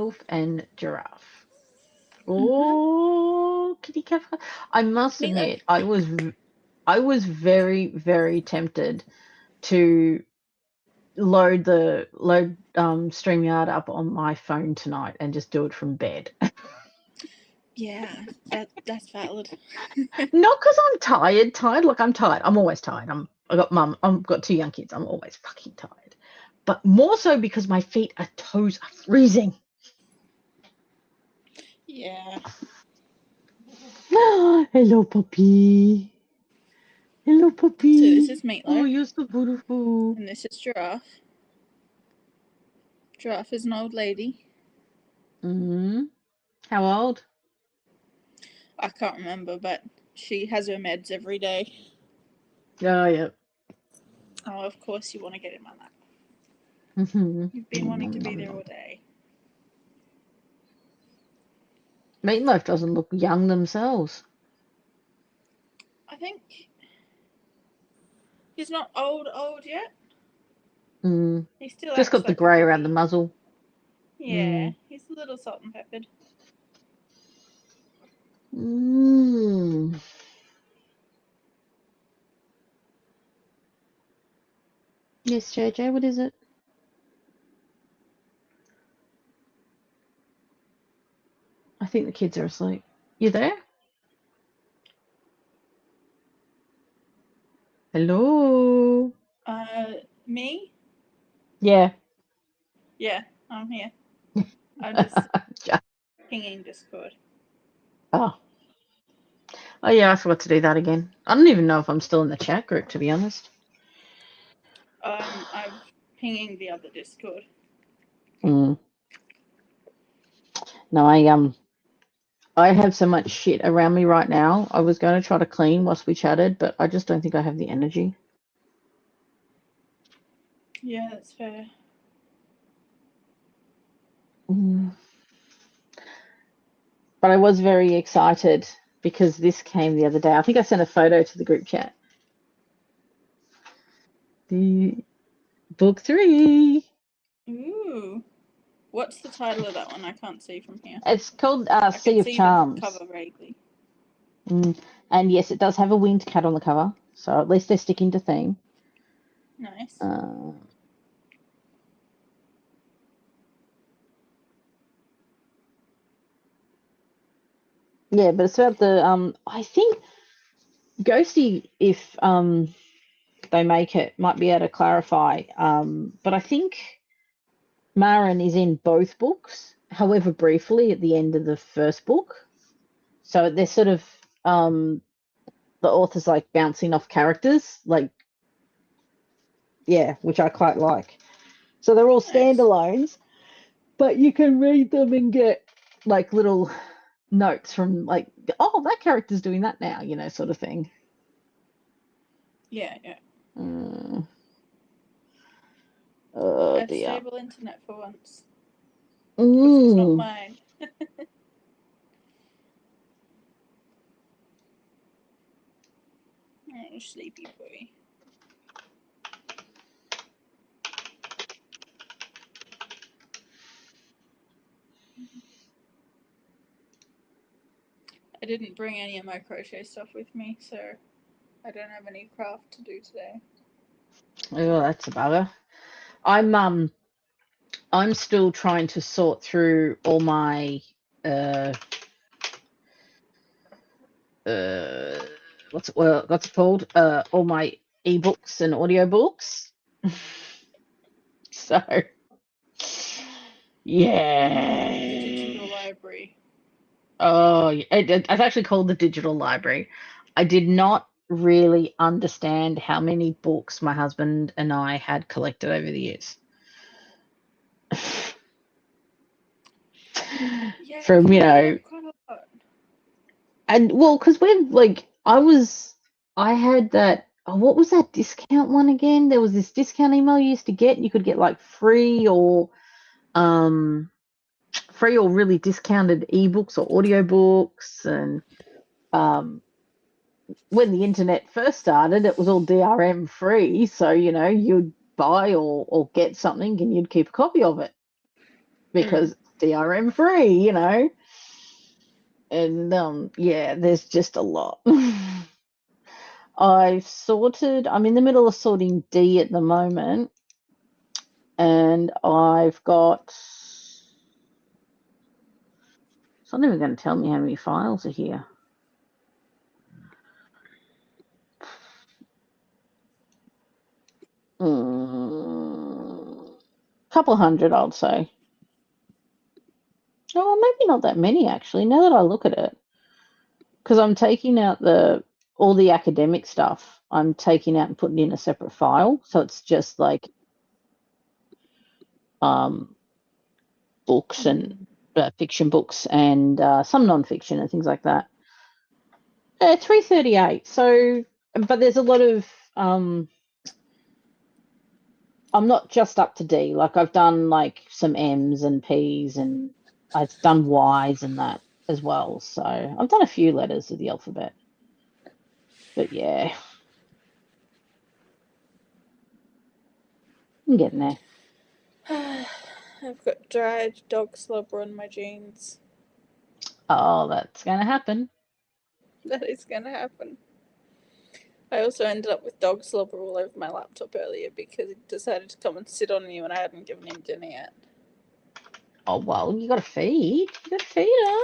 Elf and Giraffe. Oh, kitty cat. I must admit, I was very, very tempted to load StreamYard up on my phone tonight and just do it from bed. Yeah, that's valid. Not because I'm tired. Like, I'm tired. I'm always tired. I've got 2 young kids. I'm always fucking tired. But more so because my toes are freezing. Yeah. Hello, puppy. Hello, puppy. So this is Meatloaf. Oh, you're so beautiful. And this is Giraffe. Giraffe is an old lady. How old? I can't remember, but she has her meds every day. Oh, yeah. Oh, of course you want to get in my lap. Mm-hmm. You've been wanting to be there all day. Meatloaf doesn't look young themselves. I think he's not old yet. He still just got like the grey around the muzzle. Yeah, he's a little salt and peppered. Yes, JJ, what is it? I think the kids are asleep. You there? Hello? Me? Yeah. Yeah, I'm here. I'm just pinging Discord. Oh, yeah, I forgot to do that again. I don't even know if I'm still in the chat group, to be honest. I'm pinging the other Discord. No, I have so much shit around me right now. I was going to try to clean whilst we chatted, but I just don't think I have the energy. Yeah, that's fair. But I was very excited because this came the other day. I think I sent a photo to the group chat. The book 3. Ooh. What's the title of that one? I can't see from here. It's called Sea of Charms. I can see the cover vaguely. And yes, it does have a winged cat on the cover, so at least they're sticking to theme. Nice. Yeah, but it's about the I think Ghosty, if they make it, might be able to clarify. But I think Marin is in both books, however briefly at the end of the first book. So they're sort of the author's like bouncing off characters, like, yeah, which I quite like. So they're all standalones, but you can read them and get like little notes from like, oh, that character's doing that now, sort of thing. Yeah, yeah. Oh, I have dear. stable internet for once. Because it's not mine. Oh, sleepy boy. I didn't bring any of my crochet stuff with me, so I don't have any craft to do today. Oh, that's a bugger. I'm still trying to sort through all my what's it called? All my eBooks and audiobooks. So, yeah. The digital library. Oh, it's actually called the digital library. I did not really understand how many books my husband and I had collected over the years. Yeah, From, quite a lot. And well, because I had that, what was that discount one again? There was this discount email you used to get. You could get like free or really discounted ebooks or audiobooks. And when the internet first started, it was all DRM free. So, you'd buy or get something and you'd keep a copy of it because DRM free, you know. And yeah, there's just a lot. I'm in the middle of sorting D at the moment, and I've got, it's not even going to tell me how many files are here. Couple hundred, I'd say. Oh, maybe not that many, actually, now that I look at it. Because I'm taking out all the academic stuff. I'm taking out and putting in a separate file. So it's just like books and fiction books and some non-fiction and things like that. 338. So, but there's a lot of I'm not just up to D. Like I've done like some M's and P's, and I've done Y's and that as well. So I've done a few letters of the alphabet. But yeah, I'm getting there. I've got dried dog slobber on my jeans. Oh, that's going to happen. That is going to happen. I also ended up with dog slobber all over my laptop earlier because he decided to come and sit on me when I hadn't given him dinner yet. Oh, well, you got to feed. You got to feed him.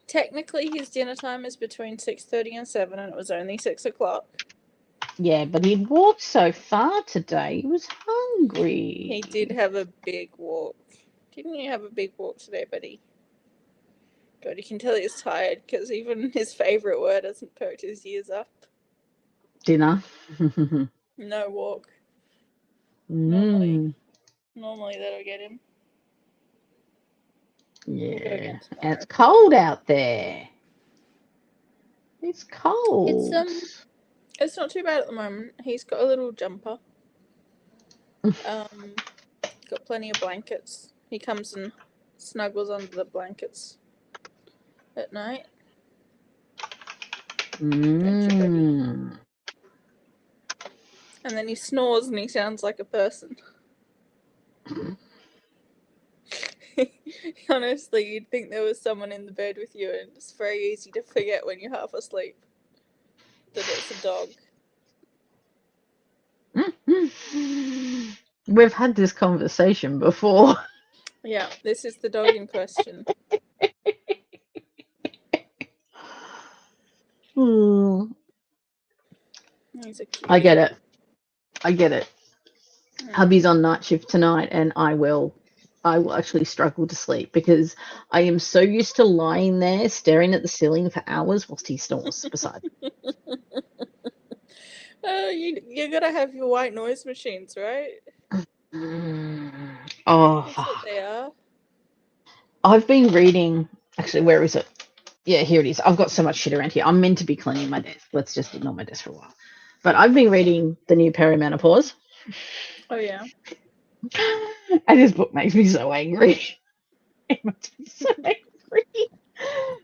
Technically, his dinner time is between 6:30 and 7, and it was only 6 o'clock. Yeah, but he'd walked so far today. He was hungry. He did have a big walk. Didn't you have a big walk today, buddy? God, you can tell he's tired because even his favourite word hasn't perked his ears up. Dinner. No walk. Mm. Normally that'll get him. Yeah, and it's cold out there. It's cold. It's not too bad at the moment. He's got a little jumper. Got plenty of blankets. He comes and snuggles under the blankets at night. Mm. And then he snores and he sounds like a person. Honestly, you'd think there was someone in the bed with you, and it's very easy to forget when you're half asleep that it's a dog. We've had this conversation before. Yeah, this is the dog in question. He's a cutie. I get it. Hubby's on night shift tonight, and I will actually struggle to sleep because I am so used to lying there staring at the ceiling for hours whilst he snores beside me. You gotta have your white noise machines, right? Oh, That's what they are. I've been reading. Actually, where is it? Yeah, here it is. I've got so much shit around here. I'm meant to be cleaning my desk. Let's just ignore my desk for a while. But I've been reading the new Perimenopause. Oh, yeah. And this book makes me so angry. It makes me so angry.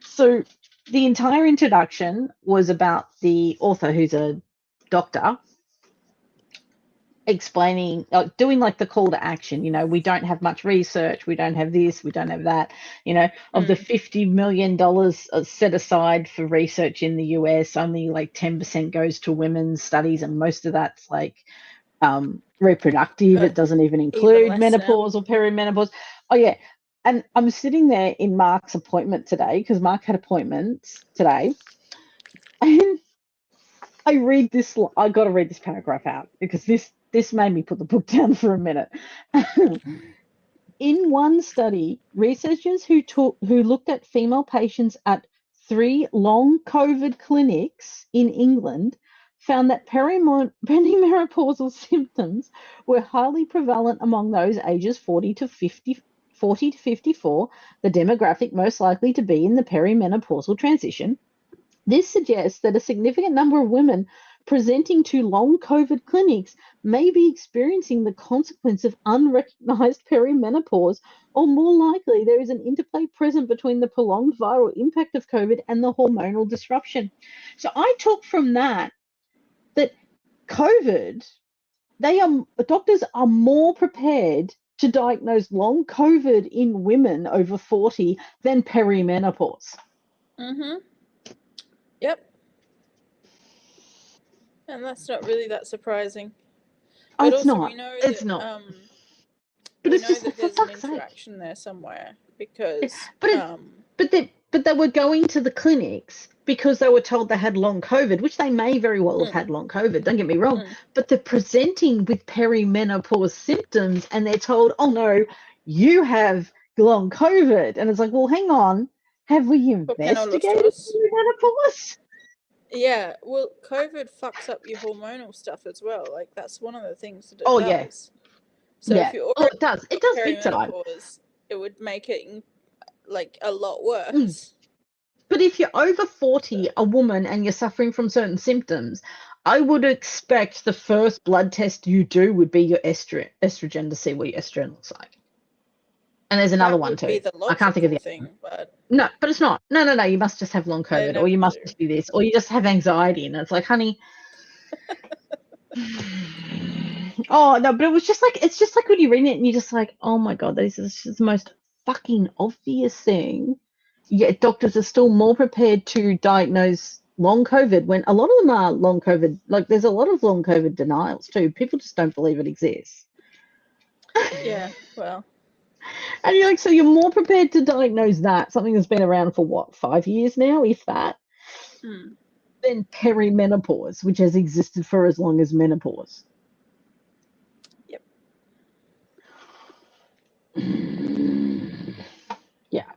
So the entire introduction was about the author, who's a doctor, explaining, doing like the call to action. You know, we don't have much research, we don't have this, we don't have that. You know, of the $50 million set aside for research in the US, only like 10% goes to women's studies, and most of that's like reproductive. It doesn't even include menopause or perimenopause. Oh yeah. And I'm sitting there in Mark's appointment today because Mark had appointments today, and I got to read this paragraph out because this made me put the book down for a minute. In one study, researchers who looked at female patients at 3 long COVID clinics in England found that perimenopausal symptoms were highly prevalent among those ages 40 to 54, the demographic most likely to be in the perimenopausal transition. This suggests that a significant number of women presenting to long COVID clinics may be experiencing the consequence of unrecognized perimenopause, or more likely, there is an interplay present between the prolonged viral impact of COVID and the hormonal disruption. So I took from that COVID, doctors are more prepared to diagnose long COVID in women over 40 than perimenopause. Yep. And that's not really that surprising. Oh, But it's also not. we know It's that not. But we it's know just that like, for there's an fuck's sake. interaction there somewhere because But they were going to the clinics because they were told they had long COVID, which they may very well have had long COVID, don't get me wrong, but they're presenting with perimenopause symptoms and they're told, oh no, you have long COVID. And it's like, well, hang on, have we investigated perimenopause? Yeah, well, COVID fucks up your hormonal stuff as well. Like, that's one of the things that it Oh, does. yeah. So Yeah. if you're already It does. It does big time. perimenopause, it would make it like a lot worse. But if you're over 40, a woman, and you're suffering from certain symptoms, I would expect the first blood test you do would be your estrogen to see what your estrogen looks like. And there's another one too. I can't think of the thing, but no, but it's not. No. You must just have long COVID, or you must just be this, or you just have anxiety, and it's like, honey. Oh no, but it was just like, it's just like when you read it and you're just like, oh my god, this is just the most fucking obvious thing. Yet doctors are still more prepared to diagnose long COVID when a lot of them are long COVID. Like, there's a lot of long COVID denials too. People just don't believe it exists. Yeah, well. And you're like, so you're more prepared to diagnose that, something that's been around for what, 5 years now, if that, than perimenopause, which has existed for as long as menopause. Yep. Yeah.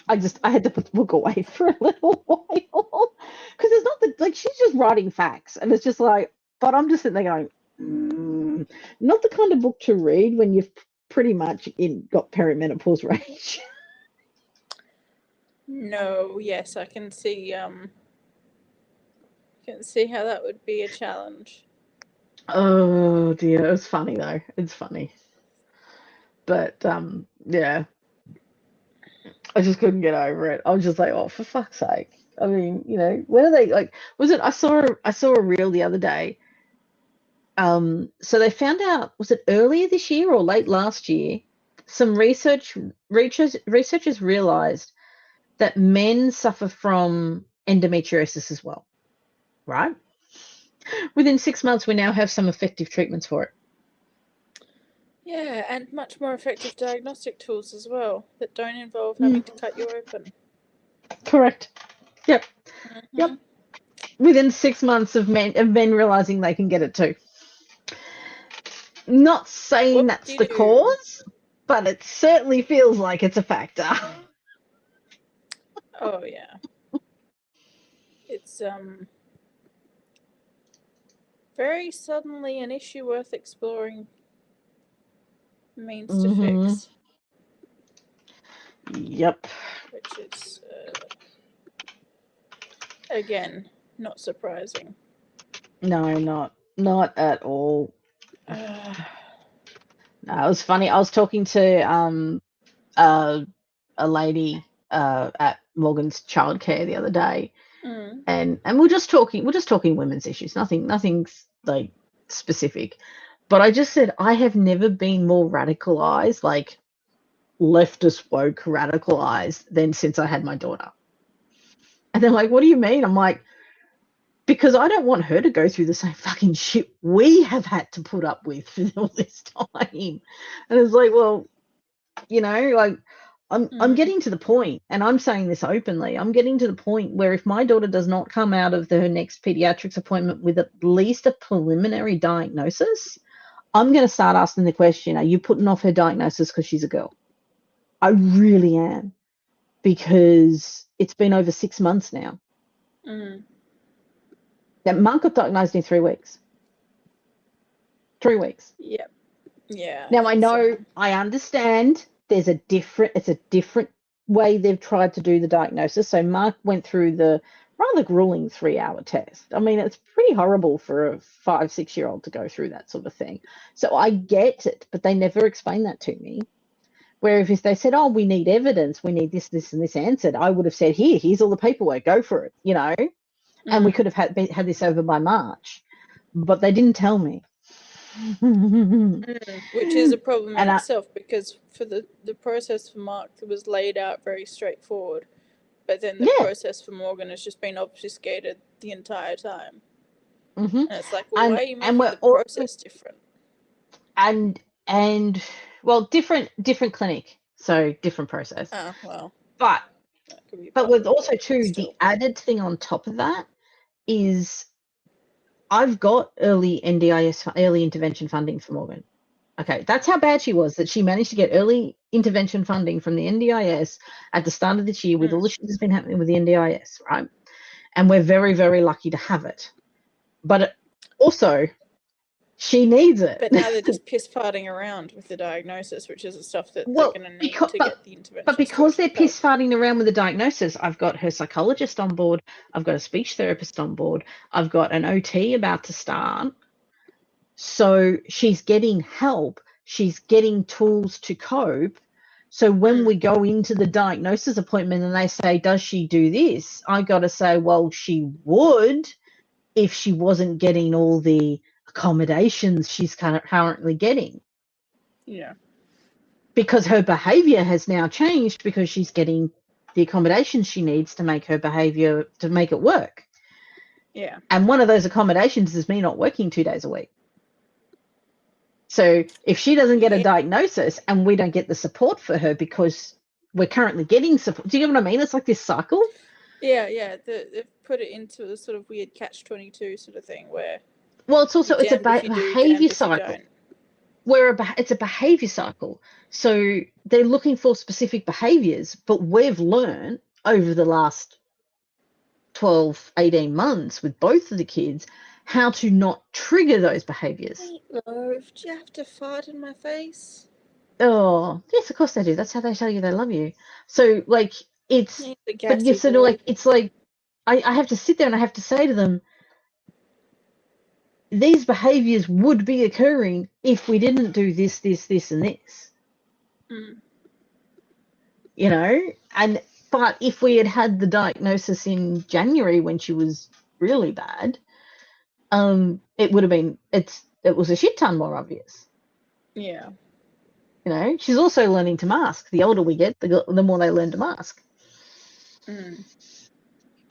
I had to put the book away for a little while because it's not the, like, she's just writing facts and it's just like, but I'm just sitting there going, not the kind of book to read when you've pretty much got perimenopause rage. No, yes, I can see how that would be a challenge. Oh dear, it's funny though. It's funny, but yeah, I just couldn't get over it. I was just like, oh, for fuck's sake. I mean, when are they, like, was it, I saw a reel the other day. So they found out, was it earlier this year or late last year, some researchers realized that men suffer from endometriosis as well, right? Within 6 months, we now have some effective treatments for it. Yeah, and much more effective diagnostic tools as well that don't involve having to cut you open. Correct. Yep. Yep. Within 6 months of men realizing they can get it too. Not saying that's the cause, but it certainly feels like it's a factor. Oh yeah. It's very suddenly an issue worth exploring means to fix. Yep. Which is again not surprising. No, not at all. No, it was funny. I was talking to a lady at Morgan's childcare the other day, and we're just talking women's issues. Nothing's like specific, but I just said I have never been more radicalized, like leftist woke radicalized, than since I had my daughter. And they're like, "What do you mean?" I'm like, because I don't want her to go through the same fucking shit we have had to put up with for all this time. And it's like, well, like, I'm getting to the point, and I'm saying this openly, I'm getting to the point where if my daughter does not come out of her next pediatrics appointment with at least a preliminary diagnosis, I'm going to start asking the question, are you putting off her diagnosis because she's a girl? I really am, because it's been over 6 months now. That Monk got diagnosed in 3 weeks. 3 weeks. Yep. Yeah. Now I know, I understand it's a different way they've tried to do the diagnosis. So Mark went through the rather grueling 3-hour test. I mean, it's pretty horrible for a 5-6-year-old to go through that sort of thing. So I get it, but they never explained that to me. Where if they said, oh, we need evidence, we need this, and this answered, I would have said, here's all the paperwork, go for it, and we could have had this over by March. But they didn't tell me. Which is a problem in And itself, because for the process for Mark was laid out very straightforward, but then the yeah, process for Morgan has just been obfuscated the entire time. hmm And it's like, well, why are you and making we're the also process different? and and well, different clinic, so different process. Ah, well, But that could be but part with of it, also but too, the still. added thing on top of that is I've got early NDIS, early intervention funding for Morgan. Okay, that's how bad she was, that she managed to get early intervention funding from the NDIS at the start of this year with all the shit that's been happening with the NDIS, right? And we're very, very lucky to have it. But also, she needs it. But now they're just piss farting around with the diagnosis, which is the stuff that they're Well, going to need to get the but interventions to because they're actually help. piss farting around with the diagnosis, I've got her psychologist on board, I've got a speech therapist on board, I've got an OT about to start. So she's getting help, she's getting tools to cope. So when we go into the diagnosis appointment and they say, does she do this? I got to say, well, she would if she wasn't getting all the accommodations she's currently getting. Yeah. Because her behavior has now changed because she's getting the accommodations she needs to make her behavior, to make it work. Yeah. And one of those accommodations is me not working 2 days a week. So if she doesn't get a diagnosis and we don't get the support for her because we're currently getting support, do you know what I mean? It's like this cycle. Yeah. They've put it into a sort of weird catch-22 sort of thing where, Well, it's also, it's a damned if you do, behavior damned if you cycle. don't. Where it's a behavior cycle. So they're looking for specific behaviors, but we've learned over the last 12, 18 months with both of the kids how to not trigger those behaviors. Meatloaf, do you have to fart in my face? Oh, yes, of course they do. That's how they tell you they love you. So, like, it's, He's a but you gassy sort of boy. like, it's like, I have to sit there and I have to say to them, these behaviors would be occurring if we didn't do this, this, this, and this. You know, but if we had had the diagnosis in January when she was really bad, it would have been, it was a shit ton more obvious. Yeah. You know, she's also learning to mask. The older we get, the more they learn to mask.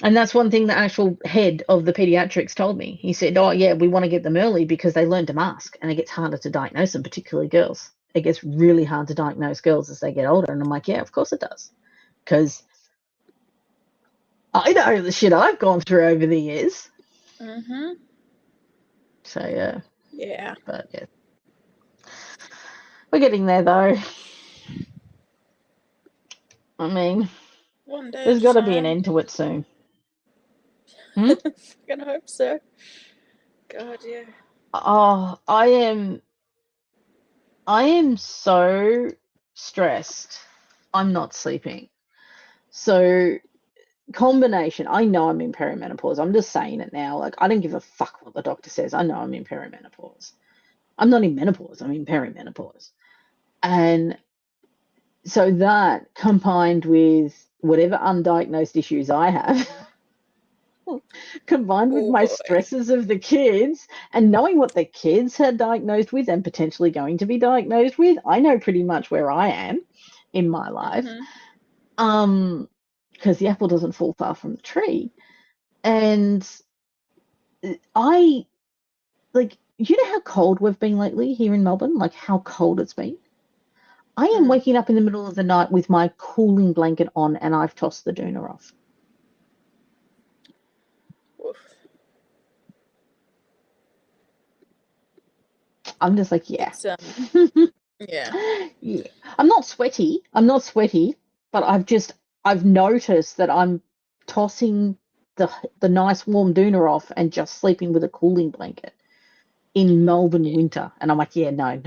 And that's one thing the actual head of the pediatrics told me. He said, oh, yeah, we want to get them early because they learn to mask and it gets harder to diagnose them, particularly girls. It gets really hard to diagnose girls as they get older. And I'm like, yeah, of course it does. Because I know the shit I've gone through over the years. So, yeah. Yeah. But, yeah. We're getting there, though. I mean, One day there's at a got to be an time. end to it soon. Fucking hope so. God, yeah. Oh, I am so stressed. I'm not sleeping. So, combination, I know I'm in perimenopause. I'm just saying it now. Like, I don't give a fuck what the doctor says. I know I'm in perimenopause. I'm not in menopause, I'm in perimenopause. And so that combined with whatever undiagnosed issues I have, combined with Oh my boy. stresses of the kids and knowing what the kids are diagnosed with and potentially going to be diagnosed with, I know pretty much where I am in my life. Because the apple doesn't fall far from the tree. And I, like, you know how cold we've been lately here in Melbourne? Like, how cold it's been? I am waking up in the middle of the night with my cooling blanket on and I've tossed the doona off. Oof. I'm just like, yeah. It's yeah. Yeah. I'm not sweaty, but I've noticed that I'm tossing the nice warm doona off and just sleeping with a cooling blanket in Melbourne winter. And I'm like, yeah, no.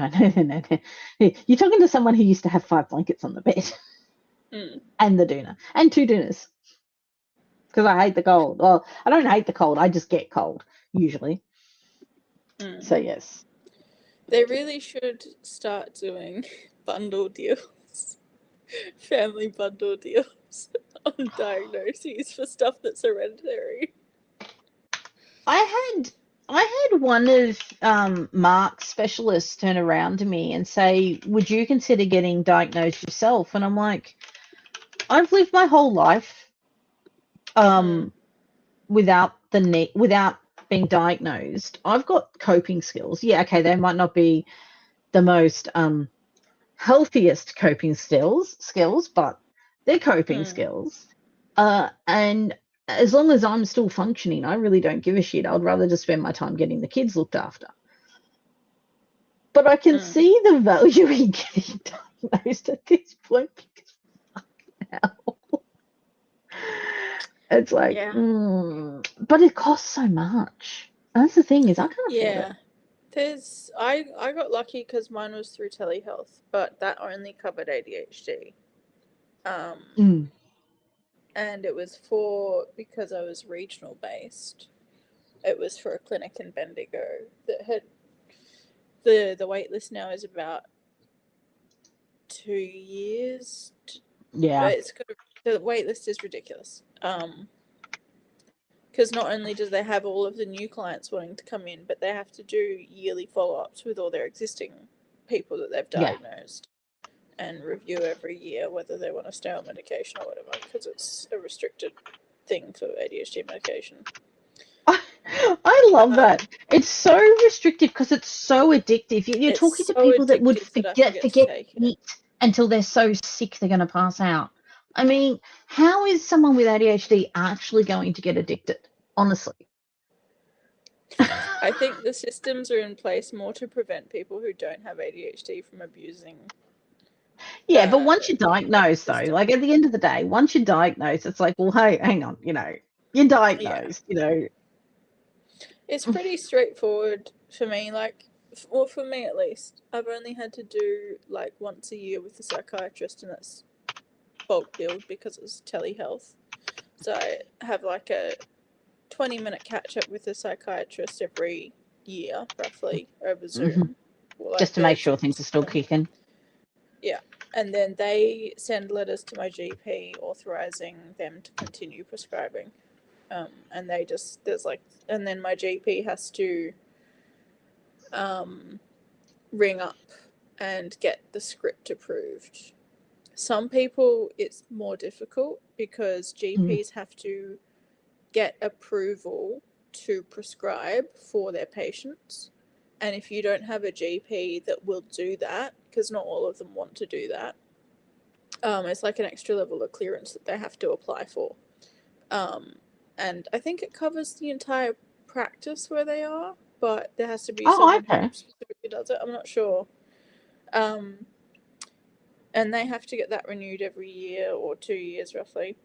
You're talking to someone who used to have 5 blankets on the bed and the doona and 2 doonas. Because I hate the cold. Well, I don't hate the cold. I just get cold usually. So yes. They really should start doing bundle deals, family bundle deals on diagnoses for stuff that's hereditary. I had I had one of Mark's specialists turn around to me and say, "Would you consider getting diagnosed yourself?" And I'm like, "I've lived my whole life without without being diagnosed. I've got coping skills. Yeah, okay, they might not be the most healthiest coping skills, but they're coping skills. And as long as I'm still functioning, I really don't give a shit. I'd rather just spend my time getting the kids looked after. But I can see the value in getting diagnosed at this point because hell. It's like, Yeah. But it costs so much. That's the thing is I can't afford it. I got lucky because mine was through telehealth, but that only covered ADHD. And it was because I was regional based, it was for a clinic in Bendigo that had the wait list now is about 2 years. Yeah. The wait list is ridiculous. Because not only do they have all of the new clients wanting to come in, but they have to do yearly follow-ups with all their existing people that they've diagnosed and review every year whether they want to stay on medication or whatever, because it's a restricted thing for ADHD medication. I love that. It's so restrictive because it's so addictive. You're talking to people that would forget to eat until they're so sick they're going to pass out. I mean, how is someone with ADHD actually going to get addicted? Honestly. I think the systems are in place more to prevent people who don't have ADHD from abusing. Yeah, but once you're diagnosed, though, like at the end of the day, once you're diagnosed, it's like, well, hey, hang on, you're diagnosed, It's pretty straightforward for me. Like, well, for me at least, I've only had to do like once a year with a psychiatrist, and that's bulk billed because it's telehealth. So I have like a 20-minute catch up with a psychiatrist every year, roughly, over Zoom. Like just to make sure things are still kicking. Yeah. And then they send letters to my GP authorizing them to continue prescribing. And and then my GP has to ring up and get the script approved. Some people it's more difficult because GPs have to get approval to prescribe for their patients. And if you don't have a GP that will do that, because not all of them want to do that, it's like an extra level of clearance that they have to apply for. And I think it covers the entire practice where they are, but there has to be someone who specifically does it. I'm not sure. And they have to get that renewed every year or 2 years roughly.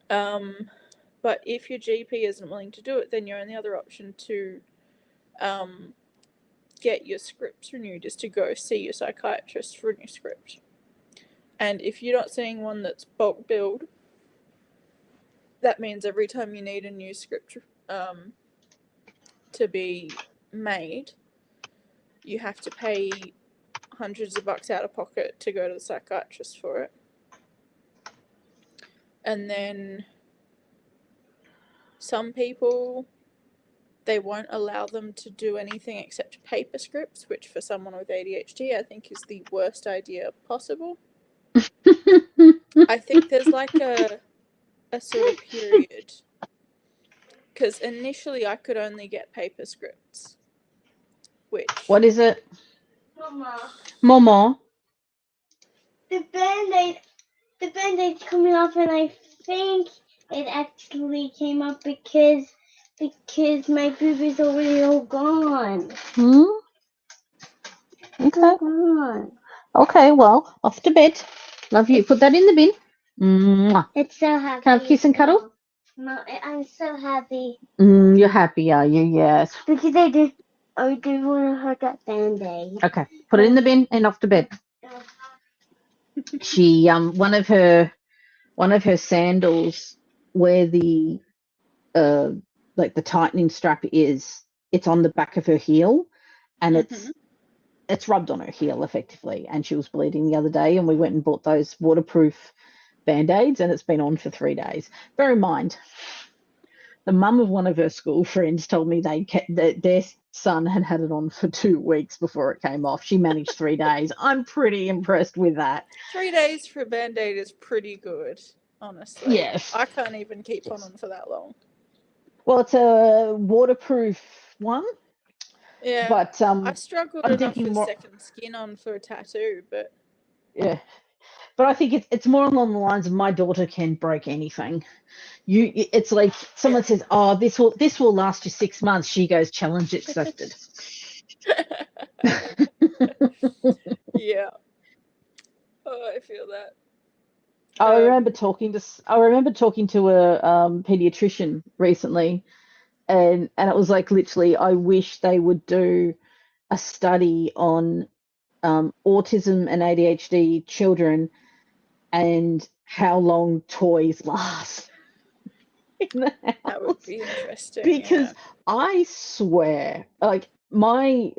But if your GP isn't willing to do it, then your only other option to get your scripts renewed is to go see your psychiatrist for a new script. And if you're not seeing one that's bulk billed, that means every time you need a new script to be made, you have to pay hundreds of bucks out of pocket to go to the psychiatrist for it. And then some people, they won't allow them to do anything except paper scripts, which for someone with ADHD I think is the worst idea possible. I think there's like a sort of period, because initially I could only get paper scripts. What is it? Mama. The band-aid's coming off, and I think it actually came up because my boob is already all gone. Okay. Okay, well, off to bed. Love you. Put that in the bin. Mwah. It's so happy. Can't kiss and cuddle? No, I'm so happy. You're happy, are you? Yes. Because I do want to hurt that band-aid. Okay, put it in the bin and off to bed. She one of her sandals where the like the tightening strap is, it's on the back of her heel, and it's rubbed on her heel effectively, and she was bleeding the other day, and we went and bought those waterproof band-aids, and it's been on for 3 days. Bear in mind, the mum of one of her school friends told me their son had it on for 2 weeks before it came off. She managed 3 days. I'm pretty impressed with that. 3 days for a Band-Aid is pretty good, honestly. Yes. I can't even keep on them for that long. Well, it's a waterproof one. Yeah. But I struggled I'm enough thinking with more. second skin on for a tattoo, but Yeah. But I think it's more along the lines of my daughter can break anything. It's like someone says, "Oh, this will last you 6 months." She goes, "Challenge accepted." yeah. Oh, I feel that. I remember talking to a pediatrician recently, and it was like literally, I wish they would do a study on autism and ADHD children and how long toys last in the house. That would be interesting. Because yeah. I swear, like I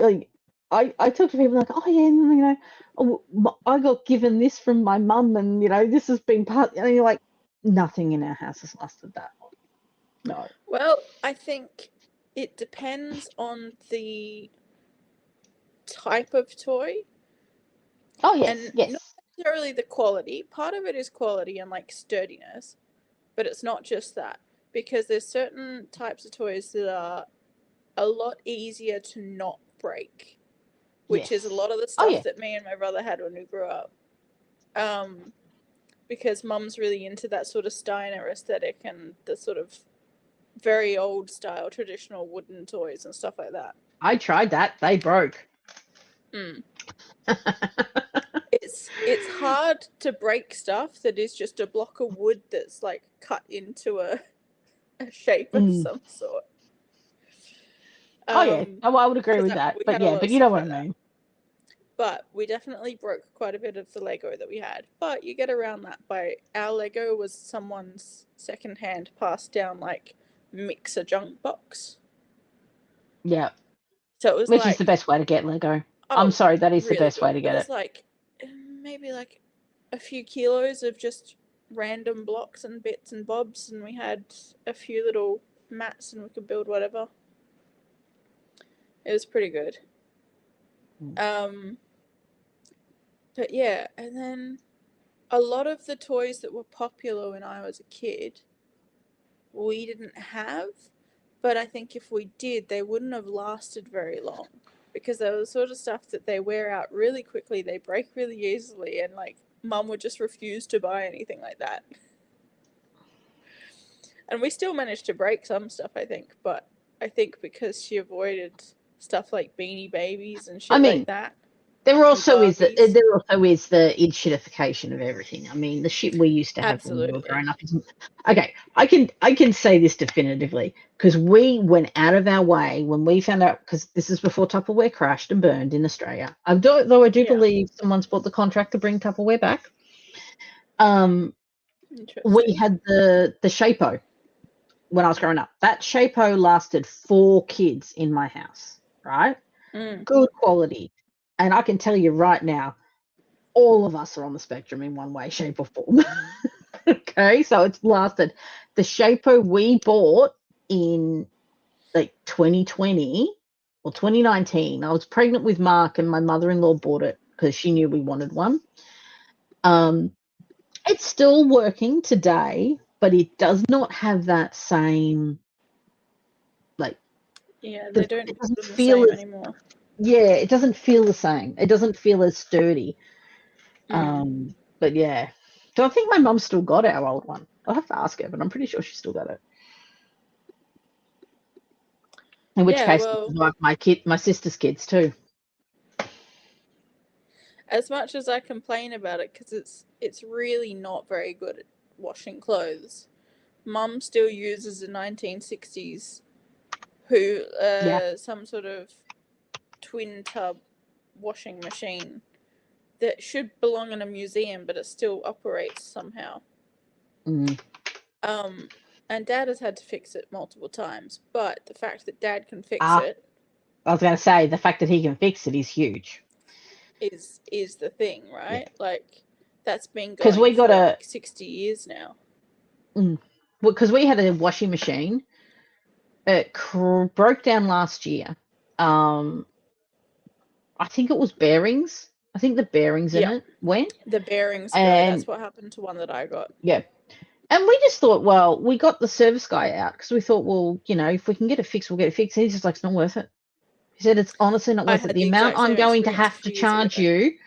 talk to people like, oh yeah, you know, I got given this from my mum, and you know, this has been part. And you're like, nothing in our house has lasted that long. No. Well, I think it depends on the type of toy. Oh yes, And yes. not necessarily the quality. Part of it is quality and like sturdiness, but it's not just that, because there's certain types of toys that are a lot easier to not break, which is a lot of the stuff that me and my brother had when we grew up. Because mum's really into that sort of Steiner aesthetic and the sort of very old style traditional wooden toys and stuff like that. I tried that. They broke. It's hard to break stuff that is just a block of wood that's like cut into a shape of some sort. Oh, I would agree with that. But yeah, but you know what I mean. But we definitely broke quite a bit of the Lego that we had. But you get around that by our Lego was someone's secondhand passed down like mixer junk box. Yeah. So it was which is the best way to get Lego. I'm sorry, that is really the best way to get it. It was like maybe like a few kilos of just random blocks and bits and bobs, and we had a few little mats and we could build whatever. It was pretty good. But yeah, and then a lot of the toys that were popular when I was a kid, we didn't have, but I think if we did, they wouldn't have lasted very long, because they were the sort of stuff that they wear out really quickly, they break really easily, and like mum would just refuse to buy anything like that. And we still managed to break some stuff, I think, but I think because she avoided stuff like Beanie Babies and shit like that. There also is the inshitification of everything. I mean, the shit we used to have when we were growing up isn't okay. I can say this definitively, because we went out of our way when we found out, because this is before Tupperware crashed and burned in Australia. Though I do believe someone's bought the contract to bring Tupperware back. We had the Shapo when I was growing up. That Shapo lasted 4 kids in my house, right? Good quality. And I can tell you right now, all of us are on the spectrum in one way, shape, or form. Okay, so it's lasted. The Shapo we bought in like 2020 or 2019. I was pregnant with Mark, and my mother-in-law bought it because she knew we wanted one. It's still working today, but it does not have that same, like, they don't feel the same anymore. Yeah, it doesn't feel the same. It doesn't feel as sturdy. But yeah. So I think my mum still got our old one. I'll have to ask her, but I'm pretty sure she still got it. In which case, like my sister's kids too. As much as I complain about it, because it's really not very good at washing clothes, Mum still uses a 1960s some sort of twin tub washing machine that should belong in a museum, but it still operates somehow. And Dad has had to fix it multiple times, but the fact that Dad can fix it, I was going to say, the fact that he can fix it is huge. Is the thing, right? Yeah. Like, that's been going for like 60 years now. Well, because we had a washing machine It broke down last year. I think it was bearings. I think the bearings in Yep. it went. The bearings go. And That's what happened to one that I got. yeah. And we just thought, well, we got the service guy out because we thought, well, you know, if we can get it fixed, we'll get it fixed. And he's just like, it's not worth it. He said, it's honestly not I worth it. had The the amount exact I'm same going to experience a have to few years charge ago. you,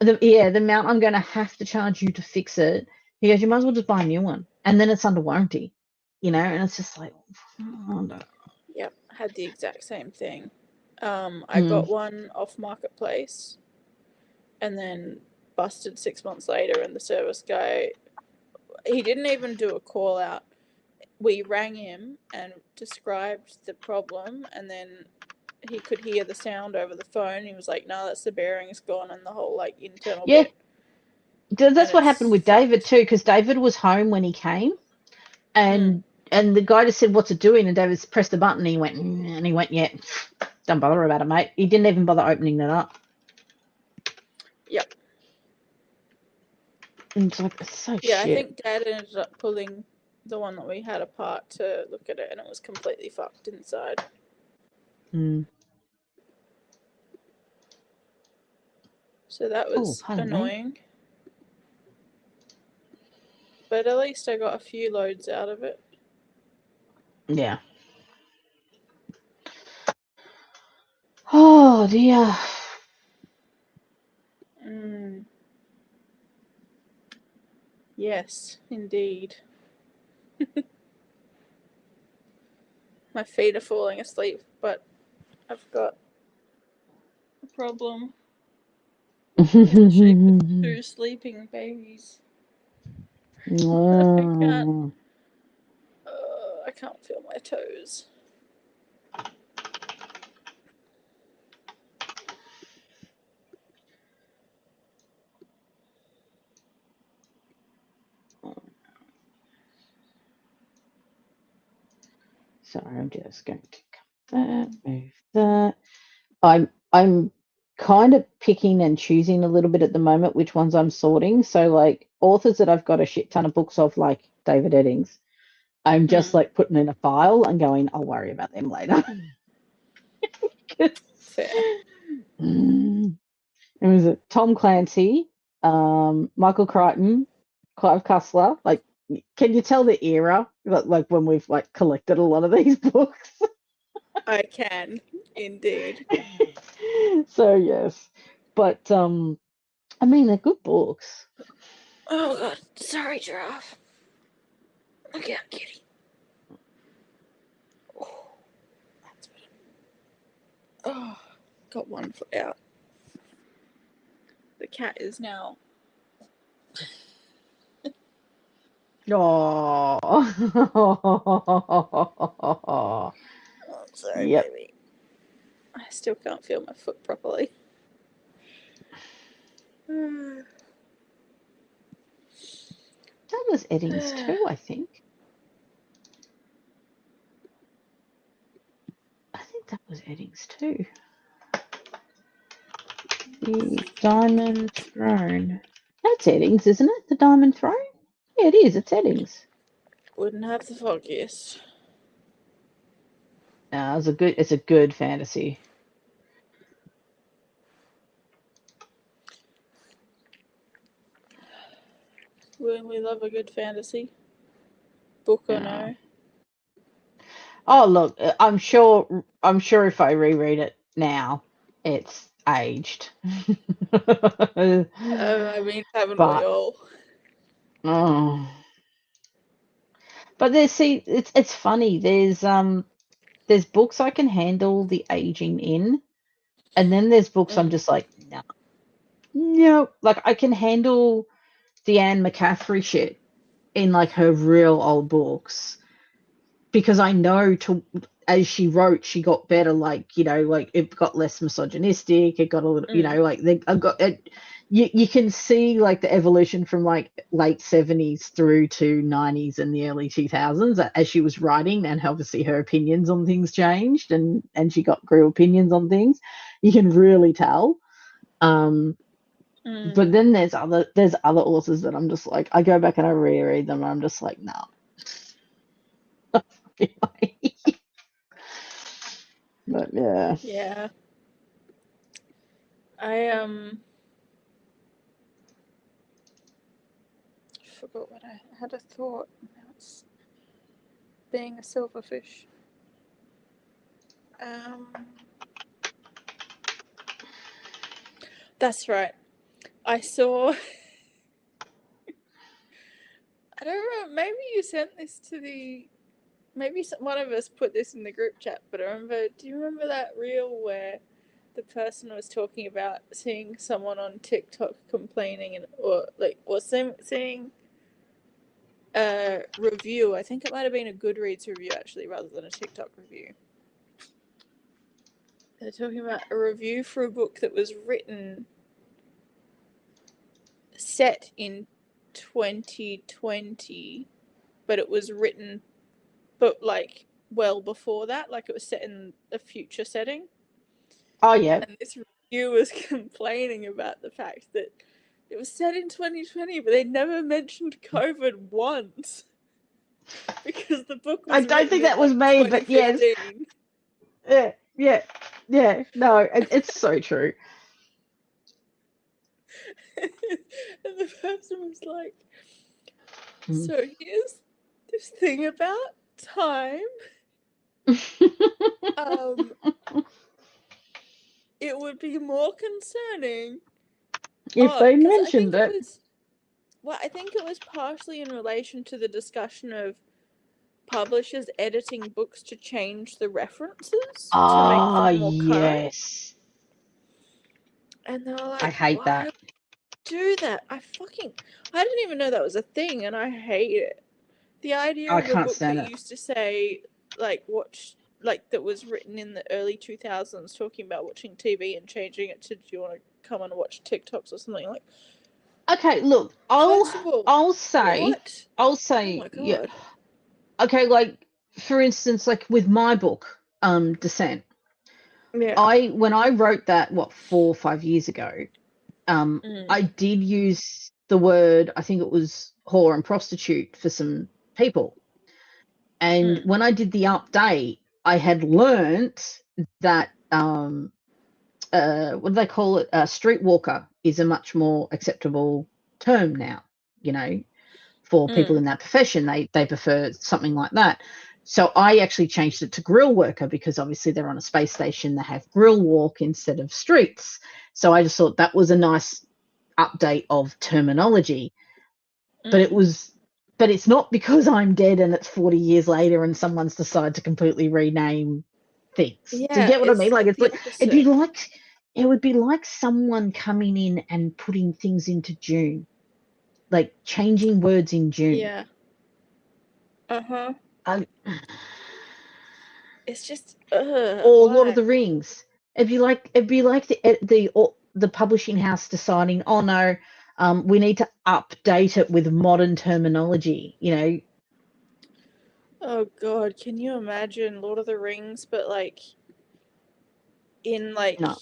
the amount I'm going to have to charge you to fix it. He goes, you might as well just buy a new one. And then it's under warranty, you know, and it's just like, oh, no. Yep, had the exact same thing. I got one off Marketplace and then busted 6 months later, and the service guy, he didn't even do a call out. We rang him and described the problem, and then he could hear the sound over the phone. He was like, no, that's the bearings gone and the whole like internal Yeah, bit. that's what happened with David too, because David was home when he came, and the guy just said, what's it doing? And David pressed the button, and he went, yeah, don't bother about it, mate. He didn't even bother opening it up. Yep. And it's like, it's so Yeah, shit. I think Dad ended up pulling the one that we had apart to look at it, and it was completely fucked inside. So that was annoying. But at least I got a few loads out of it. Yeah. Oh, dear. Yes, indeed. My feet are falling asleep, but I've got a problem in the shape of 2 sleeping babies. I can't feel my toes. Sorry, I'm just going to move that. I'm kind of picking and choosing a little bit at the moment which ones I'm sorting. So like authors that I've got a shit ton of books of, like David Eddings, I'm just like putting in a file and going, I'll worry about them later. Fair. It was Tom Clancy, Michael Crichton, Clive Cussler. Like, can you tell the era? Like when we've like collected a lot of these books. I can, indeed. So yes, but I mean they're good books. Oh god, sorry, giraffe. Look out, kitty. Oh, that's better. Oh, got one foot out. The cat is now. Oh, I'm sorry, yep. baby. I still can't feel my foot properly. That was Eddings too, I think. I think that was Eddings too. The Diamond Throne. That's Eddings, isn't it? The Diamond Throne? Yeah, it is. It's Eddings. Wouldn't have the foggiest. No, it's a good fantasy. We love a good fantasy. Book or no. Oh look, I'm sure if I reread it now, it's aged. I mean, haven't we all? Oh. But it's funny. There's books I can handle the aging in, and then there's books I'm just like, no. Like I can handle the Anne McCaffrey shit in like her real old books because I know as she wrote, she got better. Like, you know, like it got less misogynistic. It got a little, you know, like I got it. You can see like the evolution from like late 70s through to 90s and the early 2000s as she was writing, and obviously her opinions on things changed, and she grew opinions on things. You can really tell. But then there's other authors that I'm just like, I go back and I reread them and I'm just like, no. But yeah. Yeah. I forgot what I had a thought. Now it's being a silverfish. That's right. I saw. I don't remember. Maybe you sent this to the. Maybe one of us put this in the group chat. But I remember. Do you remember that reel where the person was talking about seeing someone on TikTok complaining or seeing a review? I think it might have been a Goodreads review actually, rather than a TikTok review. They're talking about a review for a book that was written set in 2020, but it was written well before that, like it was set in a future setting. Oh yeah. And this review was complaining about the fact that it was set in 2020, but they never mentioned COVID once because the book was I don't think that was me, but yes. Yeah. No, it's so true. And the person was like, so here's this thing about time. It would be more concerning if they mentioned it. I think it was partially in relation to the discussion of publishers editing books to change the references to make them more current. Yes. And they were like, I hate that. Would do that? I didn't even know that was a thing, and I hate it. The idea of a book that used to say, that was written in the early 2000s, talking about watching TV and changing it to, do you want to come and watch TikToks or something like? Okay, look, I'll say, oh my God. Yeah. Okay, like for instance, like with my book, Descent. Yeah. When I wrote that 4 or 5 years ago, I did use the word, I think it was whore and prostitute for some people. And when I did the update, I had learnt that what do they call it? Streetwalker is a much more acceptable term now, for people in that profession. They prefer something like that. So I actually changed it to grill worker because obviously they're on a space station. They have grill walk instead of streets. So I just thought that was a nice update of terminology. But it's not because I'm dead and it's 40 years later and someone's decided to completely rename things. Yeah, do you get what I mean? Like it would be like someone coming in and putting things into June, like changing words in June. Yeah. It's just or why? Lord of the Rings. It'd be like the publishing house deciding, oh no, we need to update it with modern terminology. Oh God, can you imagine Lord of the Rings, but in No.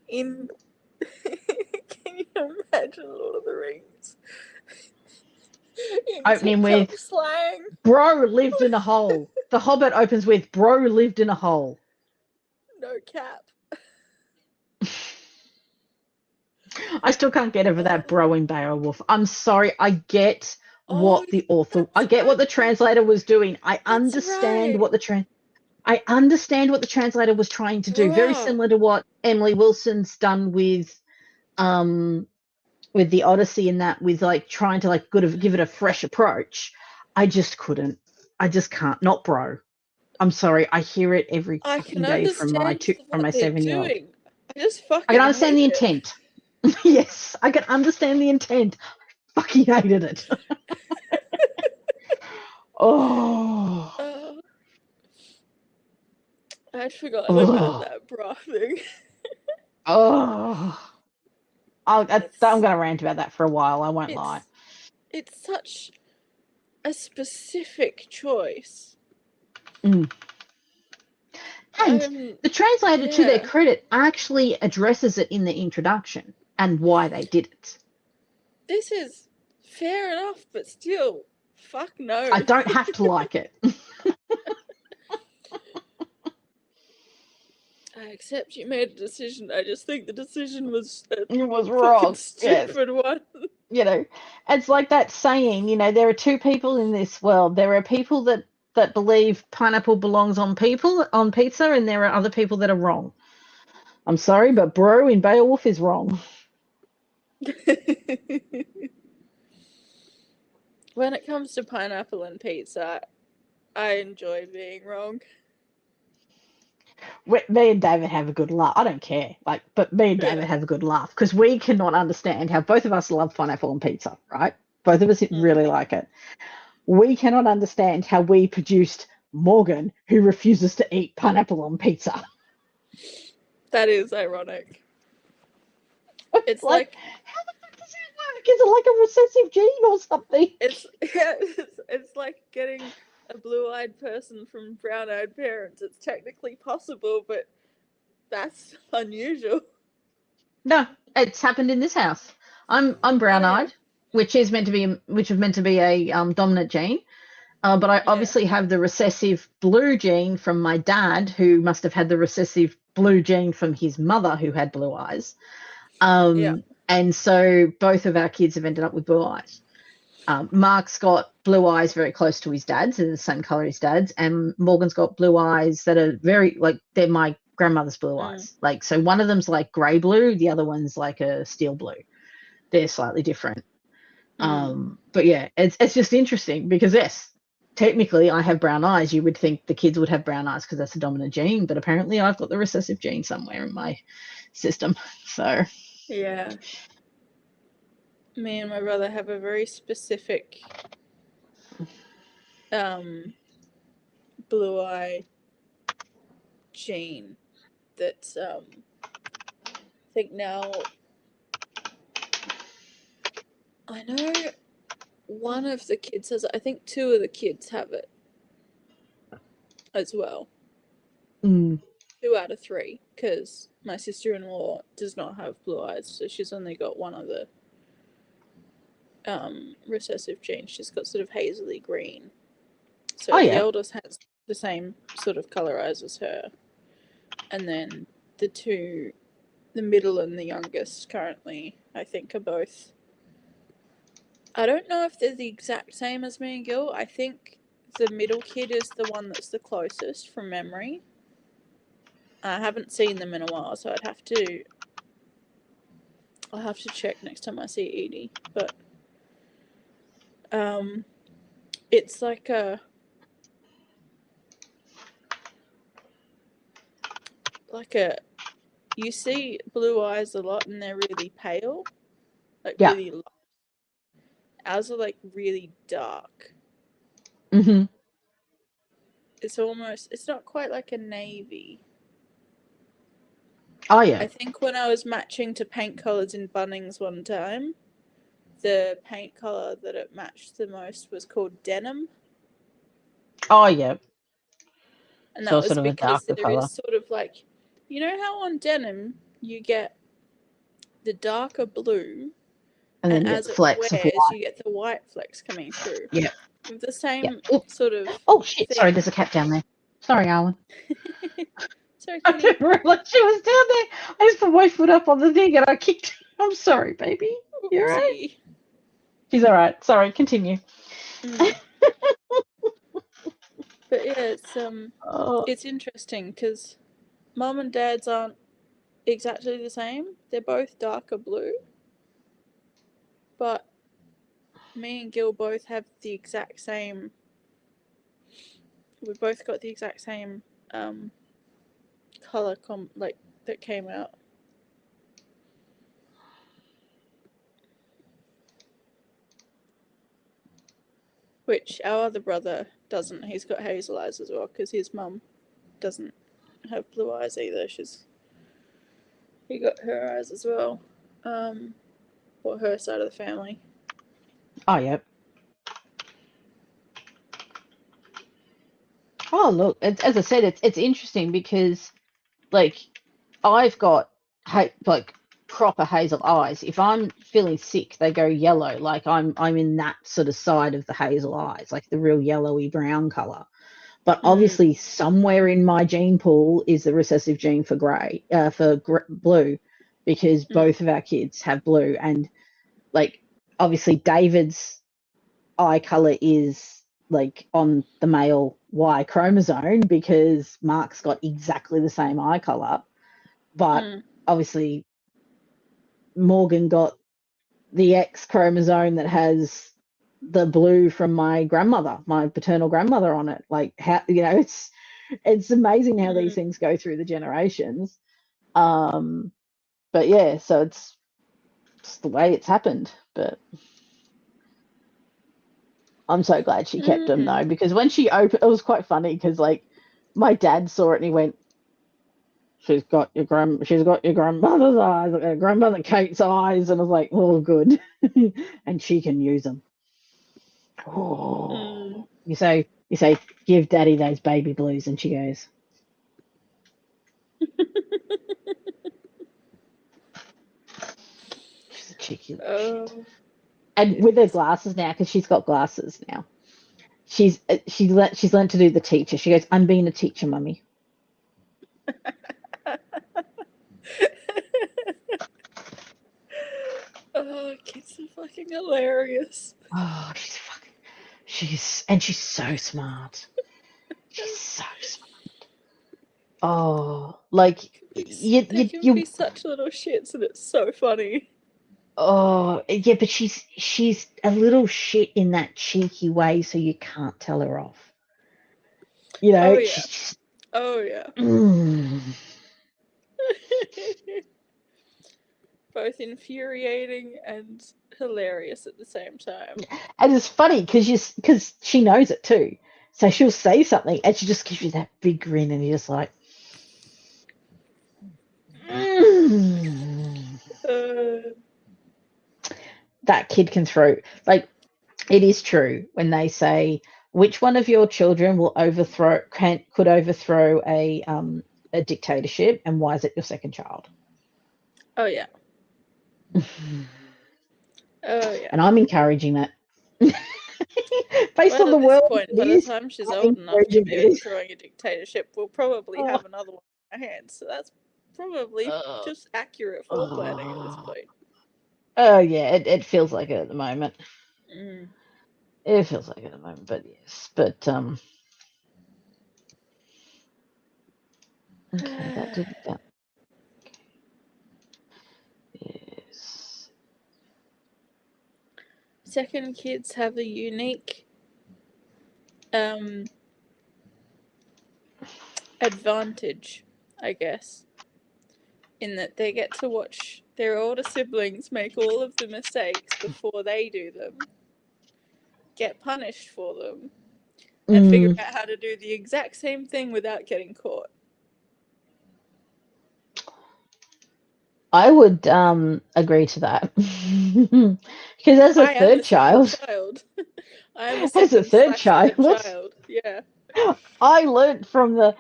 in can you imagine Lord of the Rings? Opening with slang. Bro lived in a hole. The Hobbit opens with bro lived in a hole. No cap. I still can't get over that bro in Beowulf. I'm sorry. I get what the author, I get what the translator was doing. I understand what the translator was trying to do. Very similar to what Emily Wilson's done with the Odyssey, and that with trying to give it a fresh approach. I just couldn't. I just can't. Not bro. I'm sorry. I hear it every fucking day from my 7-year-old. I can understand the intent. Yes, I can understand the intent. I fucking hated it. Oh. I'd forgotten about that bra thing. Oh. I'm going to rant about that for a while. I won't lie. It's such a specific choice. And the translator, to their credit, actually addresses it in the introduction and why they did it. This is fair enough, but still, fuck no. I don't have to like it. I accept you made a decision. I just think the decision was a It was fucking wrong. Yes. stupid one. You know, it's like that saying, there are two people in this world. There are people that believe pineapple belongs on pizza, and there are other people that are wrong. I'm sorry, but bro in Beowulf is wrong. When it comes to pineapple and pizza, I enjoy being wrong. Me and David have a good laugh. I don't care, but me and David have a good laugh because we cannot understand how both of us love pineapple on pizza, right? Both of us really like it. We cannot understand how we produced Morgan, who refuses to eat pineapple on pizza. That is ironic. It's like how the fuck does that work? Is it like a recessive gene or something? It's like getting a blue-eyed person from brown-eyed parents. It's technically possible, but that's unusual. No, it's happened in this house. I'm brown-eyed, which is meant to be a dominant gene. But I obviously have the recessive blue gene from my dad, who must have had the recessive blue gene from his mother, who had blue eyes. And so both of our kids have ended up with blue eyes. Mark's got blue eyes very close to his dad's, and the same color as dad's, and Morgan's got blue eyes that are very, they're my grandmother's blue eyes. So one of them's like grey blue, the other one's like a steel blue. They're slightly different. But yeah, it's just interesting because yes, technically I have brown eyes. You would think the kids would have brown eyes because that's a dominant gene, but apparently I've got the recessive gene somewhere in my system. So yeah, me and my brother have a very specific blue eye gene that I think now I know one of the kids has it. I think two of the kids have it as well. 2 out of 3, because my sister-in-law does not have blue eyes, so she's only got one of the recessive genes. She's got sort of hazily green. So the eldest has the same sort of color eyes as her, and then the middle and the youngest currently, I think, are both. I don't know if they're the exact same as me and Gil. I think the middle kid is the one that's the closest from memory. I haven't seen them in a while, so I'll have to check next time I see Edie. But it's like you see blue eyes a lot and they're really pale, really light. Ours are like really dark. It's not quite like a navy. I think when I was matching to paint colours in Bunnings one time, the paint colour that it matched the most was called denim. And that was sort of because there is sort of like, you know how on denim you get the darker blue, and as it wears, you get the white flecks coming through. With the same sort of. Oh shit! Sorry, there's a cat down there. Sorry, Alan. Sorry, I didn't realize she was down there. I just put my foot up on the thing and I kicked. I'm sorry, baby. You're right. She's all right. Sorry, continue. But yeah, it's interesting because Mum and Dad's aren't exactly the same. They're both darker blue, but me and Gil both have the exact same. We've both got the exact same color that came out. Which our other brother doesn't. He's got hazel eyes as well because his mum doesn't have blue eyes either. He got her eyes as well, or her side of the family. Oh, yep. Oh, look, as I said, it's interesting because, I've got proper hazel eyes. If I'm feeling sick, they go yellow. I'm in that sort of side of the hazel eyes, like the real yellowy brown color. But obviously, somewhere in my gene pool is the recessive gene for blue, because both of our kids have blue. And like, obviously, David's eye color is like on the male Y chromosome because Mark's got exactly the same eye color. But obviously, Morgan got the X chromosome that has the blue from my grandmother, my paternal grandmother, on it. Like, how, you know, it's amazing how these things go through the generations. But yeah, so it's just the way it's happened. But I'm so glad she kept them though, because when she opened, it was quite funny because like my dad saw it and he went, she's got your grandmother's eyes, like grandmother Kate's eyes, and I was like, oh, good, and she can use them. Oh, you say, give Daddy those baby blues, and she goes. She's a cheeky little shit. And with her glasses now, because she's got glasses now, she's learned to do the teacher. She goes, I'm being a teacher, Mummy. Oh, kids are fucking hilarious. Oh, she's so smart. She's so smart. Oh, like They can be such little shits, and it's so funny. Oh, yeah, but she's a little shit in that cheeky way, so you can't tell her off. You know, oh yeah, she's just, oh yeah. Both infuriating and hilarious at the same time. And it's funny because she knows it too. So she'll say something and she just gives you that big grin, and you're just like, that kid can throw. Like, it is true when they say, which one of your children could overthrow a dictatorship, and why is it your second child? Oh yeah. Oh yeah. And I'm encouraging that. Based on the at this world, point, by the time she's old enough to be overthrowing a dictatorship, we'll probably have another one in our hands. So that's probably just accurate foreplanning at this point. Oh yeah, it feels like it at the moment. It feels like it at the moment, but yes, but okay, that did that. Yes. Second kids have a unique advantage, I guess, in that they get to watch their older siblings make all of the mistakes before they do them, get punished for them, and figure out how to do the exact same thing without getting caught. I would agree to that. Because as a third child, I am a second third child. Yeah. I learnt from the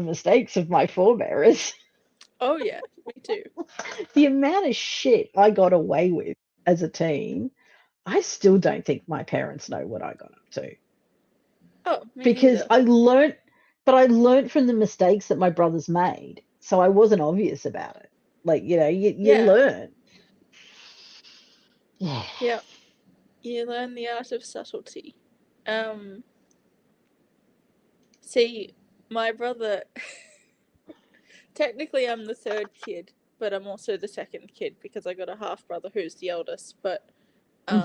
mistakes of my forebearers. Oh yeah, me too. The amount of shit I got away with as a teen, I still don't think my parents know what I got up to. Oh, me because neither. I learnt from the mistakes that my brothers made, so I wasn't obvious about it. Like, you know, you learn. Yeah. Yeah. You learn the art of subtlety. See, my brother. Technically, I'm the third kid, but I'm also the second kid because I got a half brother who's the eldest. But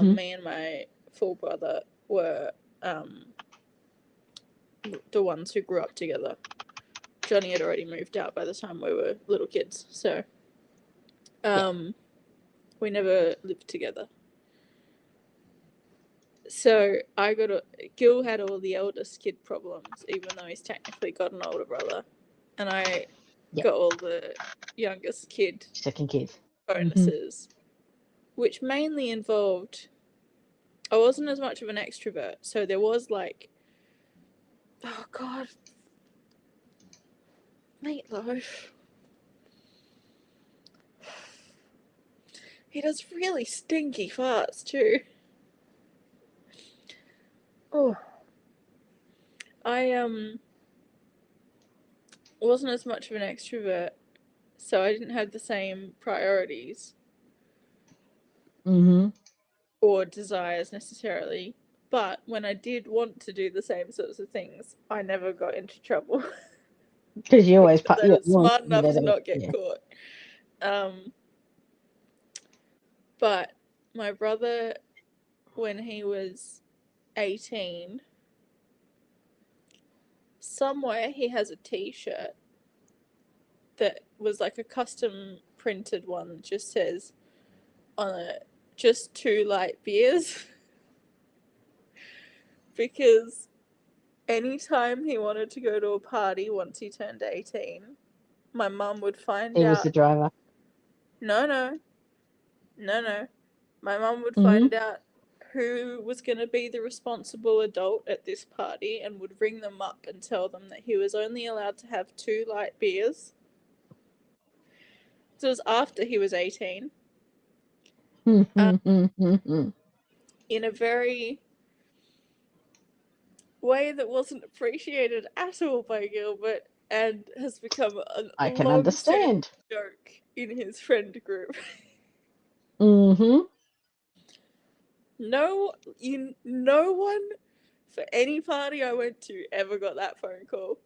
me and my full brother were the ones who grew up together. Johnny had already moved out by the time we were little kids, so we never lived together. So Gil had all the eldest kid problems, even though he's technically got an older brother, and I got all the youngest kid second kid bonuses, which mainly involved, I wasn't as much of an extrovert, so there was like, oh god, Meatloaf. He does really stinky farts too. Oh. I wasn't as much of an extrovert, so I didn't have the same priorities or desires necessarily. But when I did want to do the same sorts of things, I never got into trouble. Because you always I was smart enough to not get caught. But my brother, when he was 18, somewhere he has a t-shirt that was like a custom printed one that just says on it, just 2 light beers. Because anytime he wanted to go to a party once he turned 18, my mum would find out. He was the driver. No. My mum would find out who was going to be the responsible adult at this party and would ring them up and tell them that he was only allowed to have 2 light beers. So it was after he was 18. In a very way that wasn't appreciated at all by Gilbert and has become a I can long-standing understand. joke in his friend group. No one for any party I went to ever got that phone call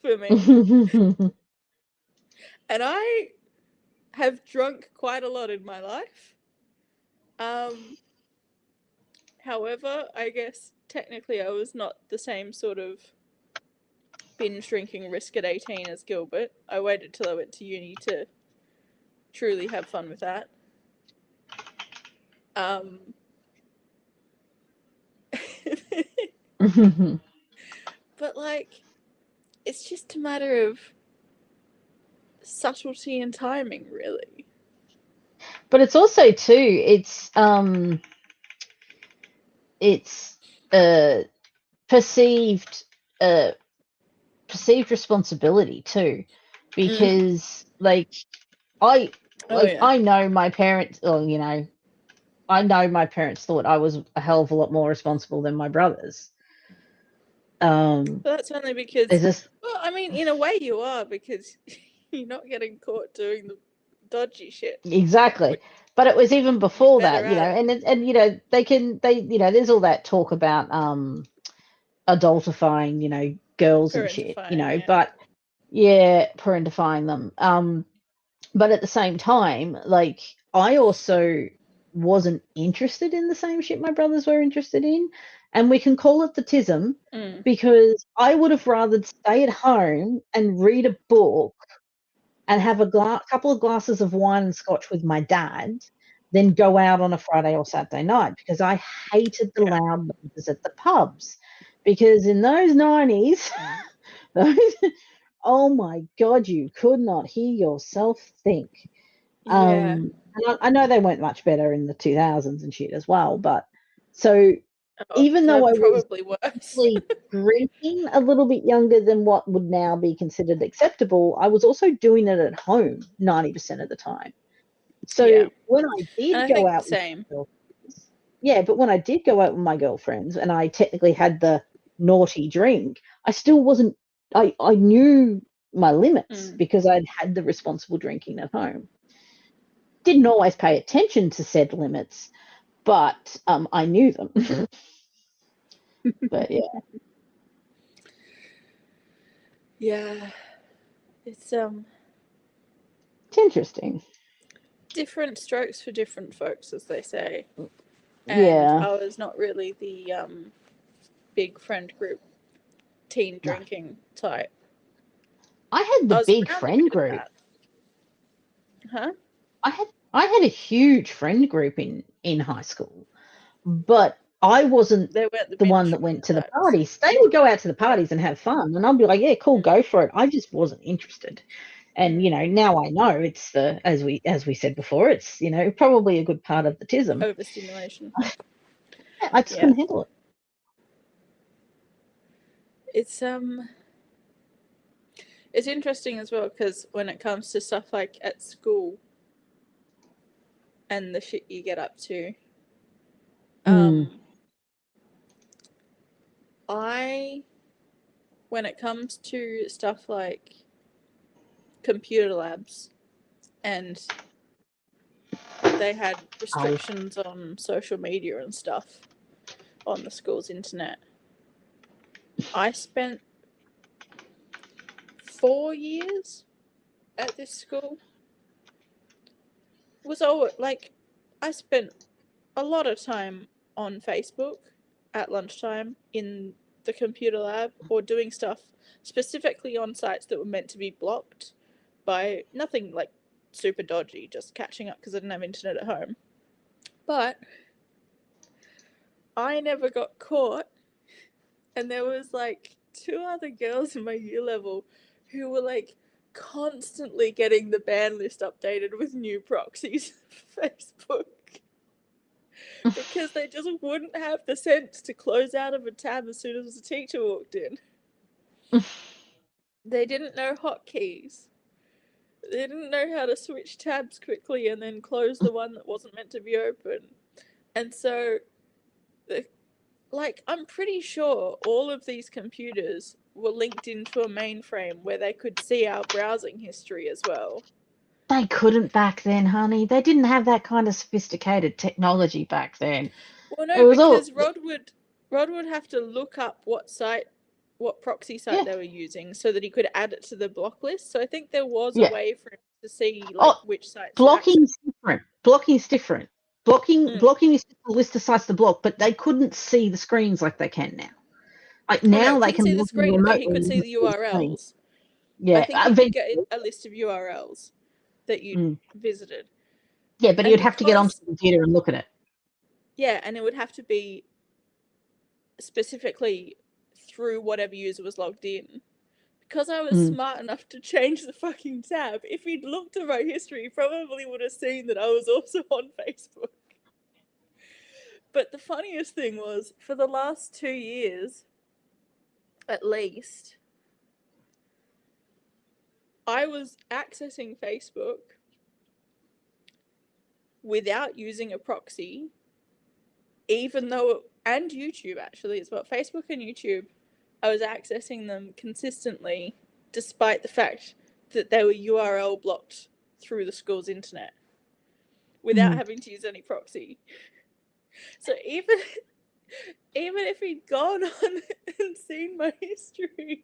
for me. And I have drunk quite a lot in my life. However, I guess technically I was not the same sort of binge drinking risk at 18 as Gilbert. I waited till I went to uni to truly have fun with that. But like, it's just a matter of subtlety and timing, really. But it's also too, it's perceived responsibility too, because like I know my parents, or I know my parents thought I was a hell of a lot more responsible than my brothers. But that's only because, well, I mean, in a way you are, because you're not getting caught doing the dodgy shit. Exactly. But it was even before that, and there's all that talk about adultifying, girls and shit, but parentifying them. But at the same time, like, I also wasn't interested in the same shit my brothers were interested in. And we can call it the tism, because I would have rather stay at home and read a book and have a couple of glasses of wine and scotch with my dad than go out on a Friday or Saturday night, because I hated the loud noises at the pubs. Because in those 90s, oh my God, you could not hear yourself think. And I know they weren't much better in the 2000s and shit as well, but so even though I was probably drinking a little bit younger than what would now be considered acceptable, I was also doing it at home 90% of the time. So when I did go out with my girlfriends, but when I did go out with my girlfriends and I technically had the naughty drink, I still wasn't, I knew my limits because I'd had the responsible drinking at home. Didn't always pay attention to said limits, but I knew them. But it's interesting. Different strokes for different folks, as they say. And I was not really the big friend group teen drinking type. I had the big friend group. I had a huge friend group in high school, but I wasn't the one that went to the parties. They would go out to the parties and have fun, and I'd be like, yeah, cool, go for it. I just wasn't interested. And now I know it's the, as we said before, it's probably a good part of the tism. Overstimulation. I just couldn't handle it. It's interesting as well, because when it comes to stuff like at school and the shit you get up to, I when it comes to stuff like computer labs, and they had restrictions on social media and stuff on the school's internet. I spent 4 years at this school. I spent a lot of time on Facebook at lunchtime in the computer lab, or doing stuff specifically on sites that were meant to be blocked by nothing like super dodgy, just catching up because I didn't have internet at home. But I never got caught, and there was like 2 other girls in my year level who were like constantly getting the ban list updated with new proxies for Facebook. Because they just wouldn't have the sense to close out of a tab as soon as the teacher walked in. They didn't know hotkeys. They didn't know how to switch tabs quickly and then close the one that wasn't meant to be open. And so, I'm pretty sure all of these computers were linked into a mainframe where they could see our browsing history as well. They couldn't back then, honey. They didn't have that kind of sophisticated technology back then. Well, no, because Rod would have to look up what proxy site they were using so that he could add it to the block list. So I think there was a way for him to see which sites. Blocking's different. Blocking's different. Blocking is just a list of sites to block, but they couldn't see the screens like they can now. Like now they can see the screen, but he could see the URLs. Yeah, I think he could get a list of URLs that you visited. Yeah, but you'd have to get onto the computer and look at it. Yeah, and it would have to be specifically through whatever user was logged in. Because I was smart enough to change the fucking tab, if he'd looked at my history, he probably would have seen that I was also on Facebook. But the funniest thing was, for the last 2 years, at least, I was accessing Facebook without using a proxy, even though, and YouTube actually as well, Facebook and YouTube, I was accessing them consistently, despite the fact that they were URL blocked through the school's internet, without having to use any proxy. So even if he'd gone on and seen my history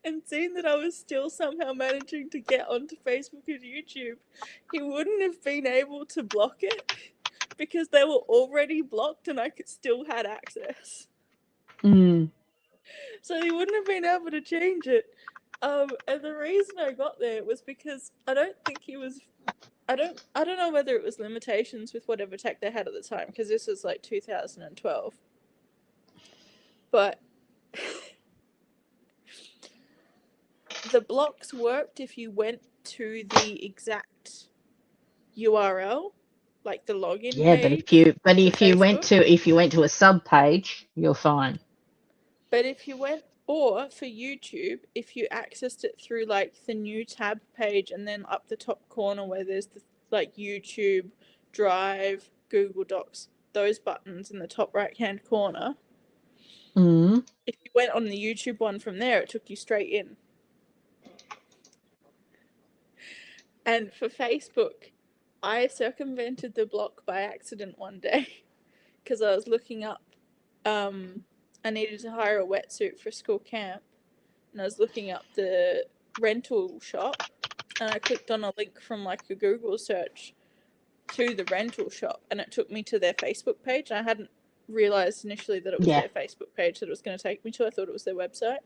and seen that I was still somehow managing to get onto Facebook and YouTube, he wouldn't have been able to block it because they were already blocked and I still had access. So he wouldn't have been able to change it. And the reason I got there was because I don't think he was... I don't know whether it was limitations with whatever tech they had at the time, because this was like 2012. But the blocks worked if you went to the exact URL, like the login page. Yeah, but if you went to a sub page, you're fine. But if you went, or for YouTube, if you accessed it through like the new tab page and then up the top corner where there's the like YouTube, Drive, Google Docs, those buttons in the top right hand corner. If you went on the YouTube one from there, it took you straight in. And for Facebook, I circumvented the block by accident one day because I was looking up, I needed to hire a wetsuit for school camp, and I was looking up the rental shop, and I clicked on a link from like a Google search to the rental shop, and it took me to their Facebook page. I hadn't realized initially that it was their Facebook page that it was going to take me to. I thought it was their website.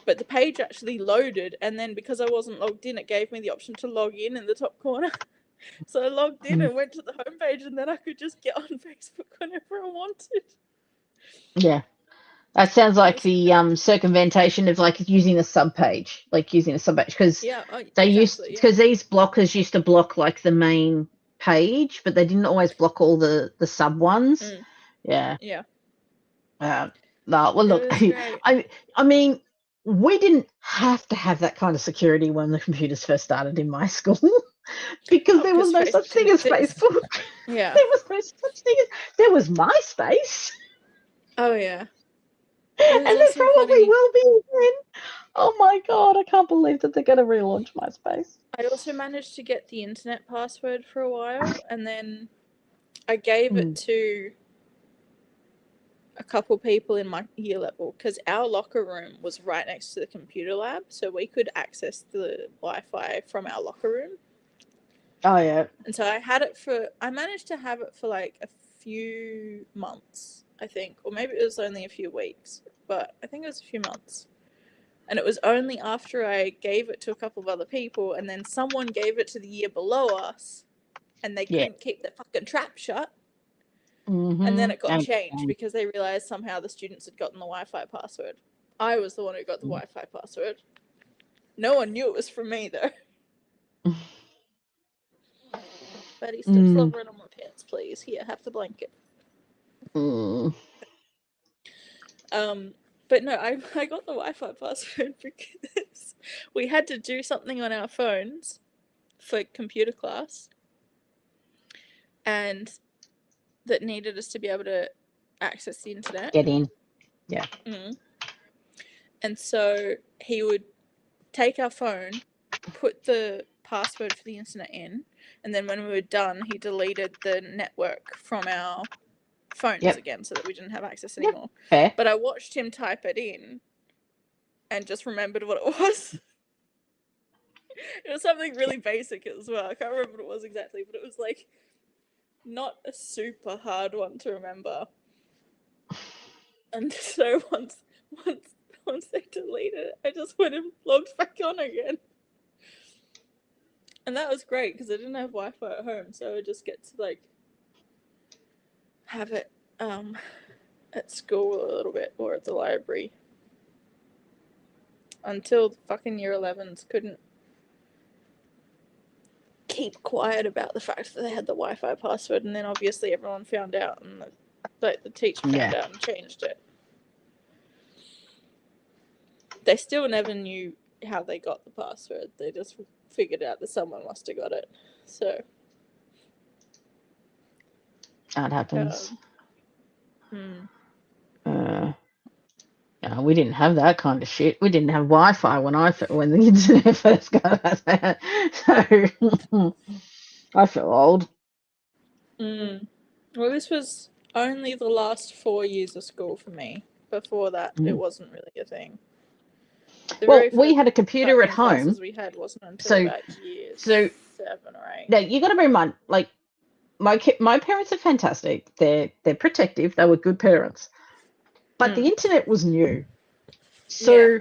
But the page actually loaded, and then because I wasn't logged in, it gave me the option to log in the top corner. So I logged in and went to the homepage, and then I could just get on Facebook whenever I wanted. Yeah. That sounds like the circumvention of like using a sub page, because these blockers used to block like the main page, but they didn't always block all the sub ones. Yeah. No, well, look, I mean, we didn't have to have that kind of security when the computers first started in my school, because there was no such thing as Facebook. Yeah. There was no such thing as... There was MySpace. Oh, yeah. It was And there also probably funny. will be again. Oh my God, I can't believe that they're going to relaunch MySpace. I also managed to get the internet password for a while, and then I gave it to a couple people in my year level because our locker room was right next to the computer lab, so we could access the Wi-Fi from our locker room. Oh yeah. And so I managed to have it for like a few months, I think, or maybe it was only a few weeks, but I think it was a few months. And it was only after I gave it to a couple of other people, and then someone gave it to the year below us, and they couldn't keep their fucking trap shut. And then it got changed because they realized somehow the students had gotten the Wi-Fi password. I was the one who got the Wi-Fi password. No one knew it was from me, though. Betty, stop slobbering on my pants, please. Here, have the blanket. But no, I got the Wi-Fi password because we had to do something on our phones for computer class, and that needed us to be able to access the internet. Get in. Yeah. And so he would take our phone, put the password for the internet in, and then when we were done, he deleted the network from our phones again so that we didn't have access anymore. Fair. But I watched him type it in and just remembered what it was. It was something really basic as well. I can't remember what it was exactly, but it was like not a super hard one to remember. And so once they deleted it, I just went and logged back on again. And that was great because I didn't have Wi-Fi at home, so I would just get to like have it at school a little bit or at the library. Until the fucking year 11s couldn't keep quiet about the fact that they had the Wi-Fi password, and then obviously everyone found out, and the teacher found out and changed it. They still never knew how they got the password. They just figured out that someone must have got it. So that happens. We didn't have that kind of shit. We didn't have Wi-Fi when the internet first got us. So I feel old. Well, this was only the last 4 years of school for me. Before that, it wasn't really a thing. Well, we had a computer at home. We had wasn't until about year 7 or 8. Now you got to bear in mind, like my parents are fantastic. They're protective. They were good parents, but the internet was new. So,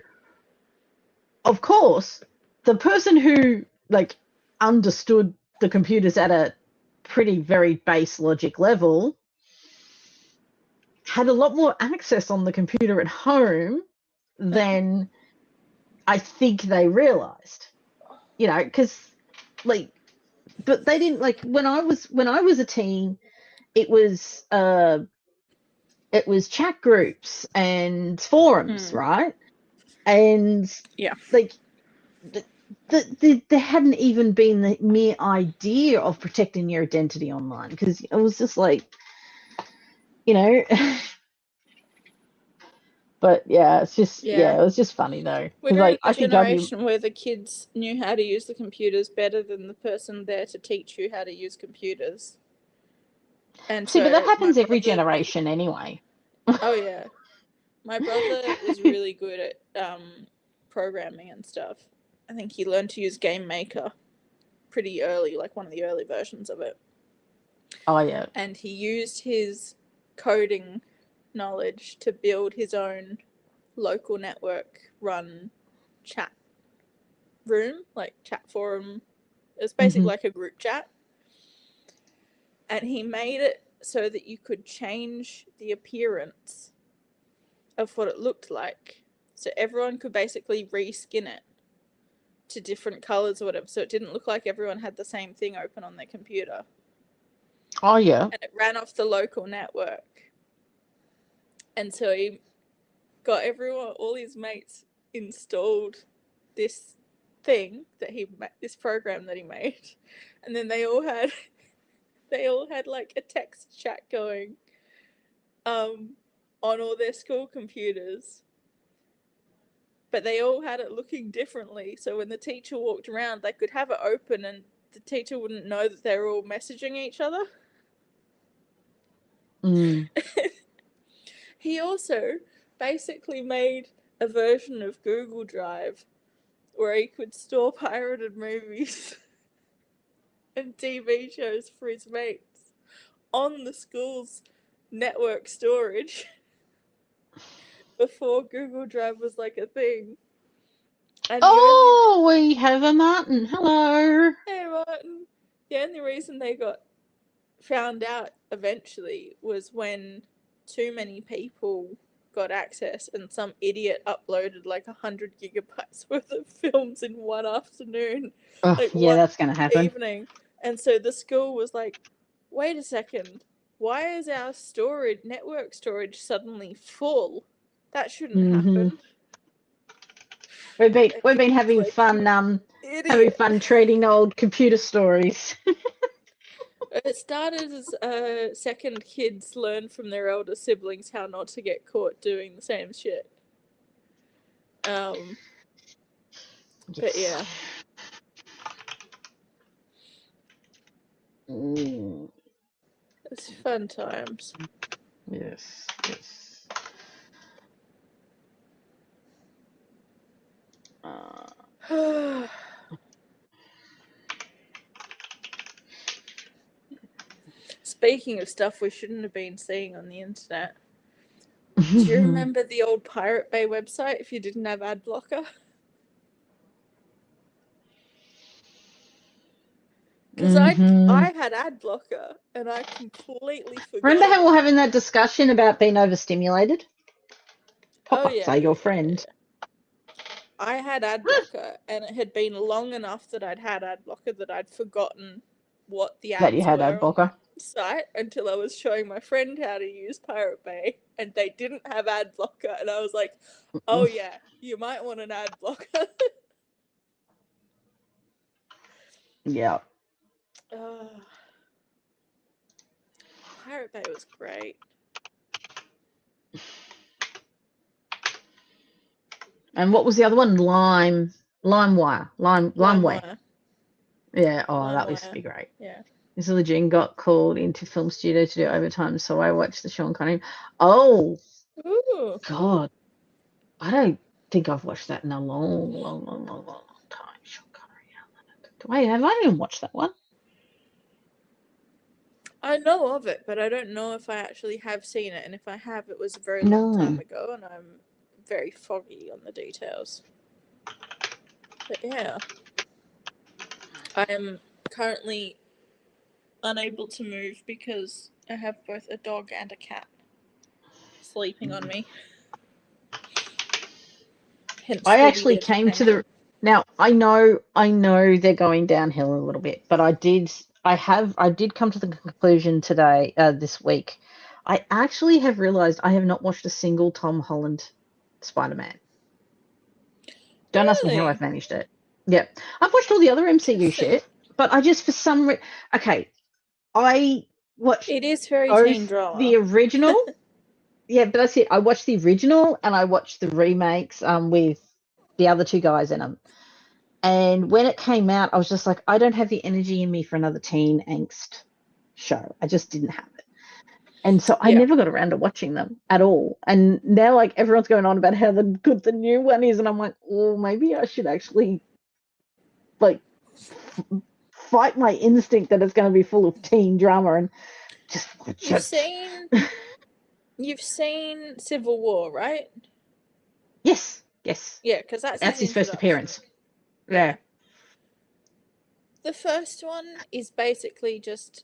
of course, the person who like understood the computers at a pretty very base logic level had a lot more access on the computer at home than I think they realized. You know, because like, but they didn't like when I was a teen. It was chat groups and forums, right? And like there hadn't even been the mere idea of protecting your identity online, because it was just like, you know. But yeah, it's just it was just funny though. We're Like, in a generation where the kids knew how to use the computers better than the person there to teach you how to use computers. And see, but that happens every generation anyway. Oh yeah, my brother was really good at programming and stuff. I think he learned to use Game Maker pretty early, like one of the early versions of it. Oh yeah. And he used his coding knowledge to build his own local network run chat room, like chat forum. It was basically like a group chat. And he made it so that you could change the appearance of what it looked like. So everyone could basically reskin it to different colors or whatever. So it didn't look like everyone had the same thing open on their computer. Oh yeah. And it ran off the local network. And so he got all his mates installed this thing this program that he made. And then they all had like a text chat going. on all their school computers. But they all had it looking differently. So when the teacher walked around, they could have it open and the teacher wouldn't know that they were all messaging each other. He also basically made a version of Google Drive where he could store pirated movies and TV shows for his mates on the school's network storage before Google Drive was like a thing. And we have a Martin. Hello. Hey, Martin. The only reason they got found out eventually was when too many people got access and some idiot uploaded like 100 gigabytes worth of films in one afternoon. Oh, like yeah, one that's going to happen. evening. And so the school was like, wait a second, why is our network storage suddenly full? That shouldn't happen. We've been having like, fun trading old computer stories. It started as second kids learn from their elder siblings how not to get caught doing the same shit. But yeah. It's fun times. Yes. Speaking of stuff we shouldn't have been seeing on the internet, do you remember the old Pirate Bay website if you didn't have ad blocker? Because I had ad blocker and I completely forgot. Remember how we were having that discussion about being overstimulated? Pop-ups are your friend. Yeah. I had ad blocker and it had been long enough that I'd had ad blocker that I'd forgotten what the ads that you had were ad blocker. on the site until I was showing my friend how to use Pirate Bay and they didn't have ad blocker and I was like, oh yeah, you might want an ad blocker. Yeah. Pirate Bay was great. And what was the other one? LimeWire. LimeWire. Yeah, LimeWire. That used to be great. Yeah. This little Jean got called into film studio to do overtime, so I watched the Sean Connery. Oh, Ooh. God. I don't think I've watched that in a long time. Sean Connery. Wait, have I even watched that one? I know of it, but I don't know if I actually have seen it, and if I have, it was a very long time ago, and I'm very foggy on the details. But yeah. I am currently unable to move because I have both a dog and a cat sleeping on me. Hence I actually came to the... Now, I know they're going downhill a little bit, but I did come to the conclusion today, this week. I actually have realized I have not watched a single Tom Holland Spider-Man. Don't ask me how I've managed it. Yeah. I've watched all the other MCU shit, but I just, for some reason... Okay, I watched... It is very teen drama. The original... Yeah, but that's it. I watched the original and I watched the remakes with the other two guys in them. And when it came out, I was just like, I don't have the energy in me for another teen angst show. I just didn't have it. And so I never got around to watching them at all. And now, like, everyone's going on about how good the new one is. And I'm like, oh, maybe I should actually, like, fight my instinct that it's going to be full of teen drama and just watch it. You've seen Civil War, right? Yes. Yeah, because that's his first appearance. Yeah. The first one is basically just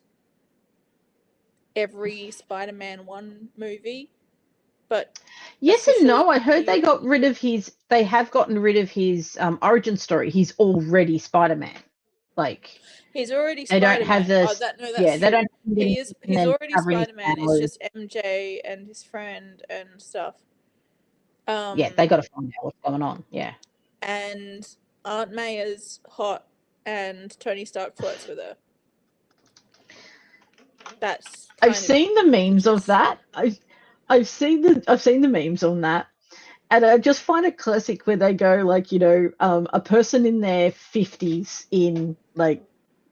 every Spider-Man 1 movie, but yes and no. I heard they have gotten rid of his origin story. He's already Spider-Man. Like, he's already Spider-Man. They don't have this. That's they true. don't. He's already Spider-Man. It's just MJ and his friend and stuff. Yeah, they got to find out what's going on. Yeah. And Aunt May is hot, and Tony Stark flirts with her. I've seen the memes of that. I've seen the memes on that, and I just find it classic where they go like, a person in their 50s in like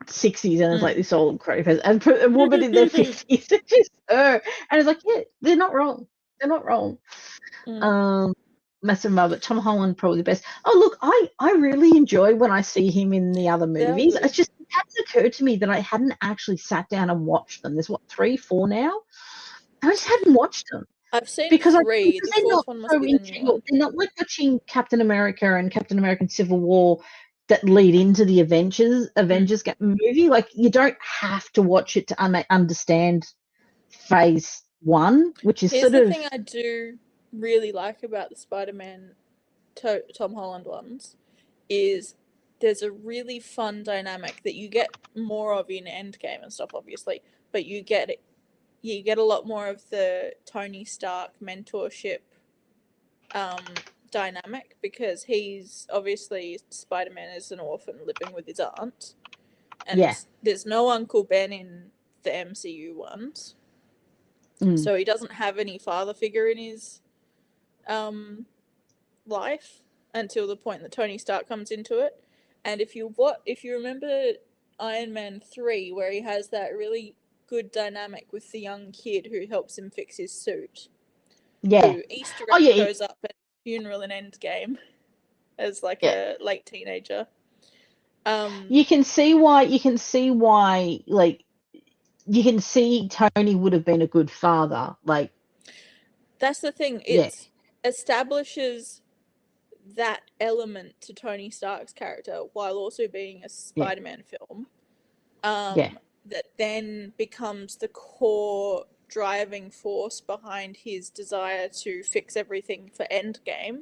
60s, and it's like this old crazy person, and a woman in their 50s, it's just her, and it's like, yeah, they're not wrong. They're not wrong. Massive but Tom Holland probably the best. Oh look, I really enjoy when I see him in the other movies. It's just, it hasn't occurred to me that I hadn't actually sat down and watched them. There's what, 3, 4 now. I just hadn't watched them I've seen because 3. The they're not fourth one must so be the new one. They're not like watching Captain America and Captain American Civil War that lead into the Avengers movie. Like, you don't have to watch it to understand Phase 1, which is Here's sort the of thing I do really like about the Spider-Man Tom Holland ones is there's a really fun dynamic that you get more of in Endgame and stuff, obviously, but you get a lot more of the Tony Stark mentorship dynamic, because he's obviously, Spider-Man is an orphan living with his aunt, and there's no Uncle Ben in the MCU ones, so he doesn't have any father figure in his life until the point that Tony Stark comes into it. And if you remember Iron Man 3, where he has that really good dynamic with the young kid who helps him fix his suit, who Easter egg shows up at funeral in Endgame as like a late teenager. You can see why, like, you can see Tony would have been a good father. Like, that's the thing. It establishes that element to Tony Stark's character while also being a Spider-Man film. That then becomes the core driving force behind his desire to fix everything for Endgame,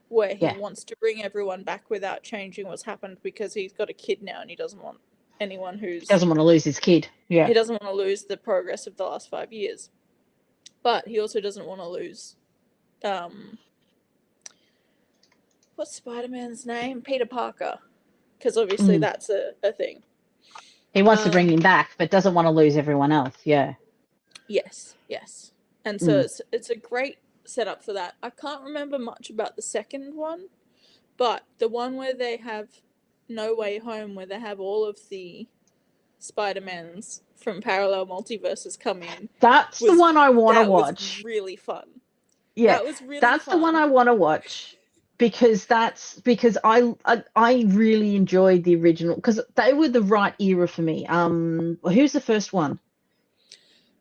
where he wants to bring everyone back without changing what's happened, because he's got a kid now and he doesn't want anyone he doesn't want to lose his kid. He doesn't want to lose the progress of the last 5 years. But he also doesn't want to lose what's Spider-Man's name? Peter Parker. Because obviously that's a thing. He wants to bring him back, but doesn't want to lose everyone else. Yes. And so it's a great setup for that. I can't remember much about the second one, but the one where they have No Way Home, where they have all of the Spider-Mans from parallel multiverses come in. That's the one I want to watch. That was really fun. Yeah, that was really that's fun. The one I want to watch, because I really enjoyed the original, because they were the right era for me. Who's the first one?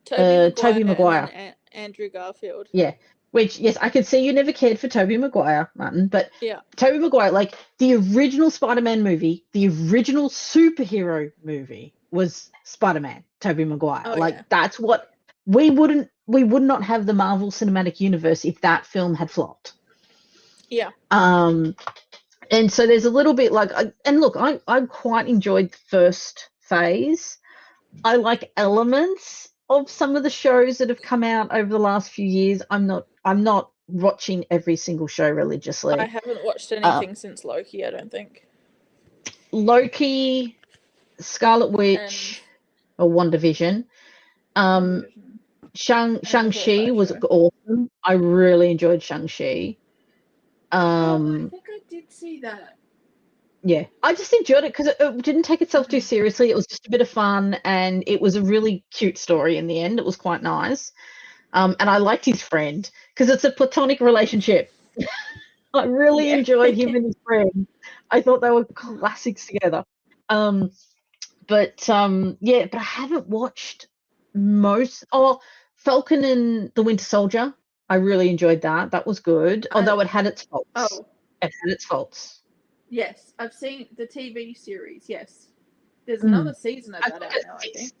Tobey Maguire and Andrew Garfield. Yeah, which, yes, I could see you never cared for Tobey Maguire, Martin, but Tobey Maguire, like, the original Spider-Man movie, the original superhero movie was Spider-Man, Tobey Maguire. That's what we would not have the Marvel Cinematic Universe if that film had flopped. And so there's a little bit like, and look, I quite enjoyed the first phase. I like elements of some of the shows that have come out over the last few years. I'm not watching every single show religiously. I haven't watched anything since Loki, I don't think. Loki, Scarlet Witch, or WandaVision. Shang-Chi was awesome. I really enjoyed Shang-Chi. I think I did see that. Yeah, I just enjoyed it because it didn't take itself too seriously. It was just a bit of fun, and it was a really cute story in the end. It was quite nice. And I liked his friend, because it's a platonic relationship. I really enjoyed him and his friend. I thought they were classics together. But I haven't watched most. Oh, Falcon and the Winter Soldier. I really enjoyed that. That was good, although it had its faults. It had its faults. Yes, I've seen the TV series. Yes, there's another season of that out now, I think.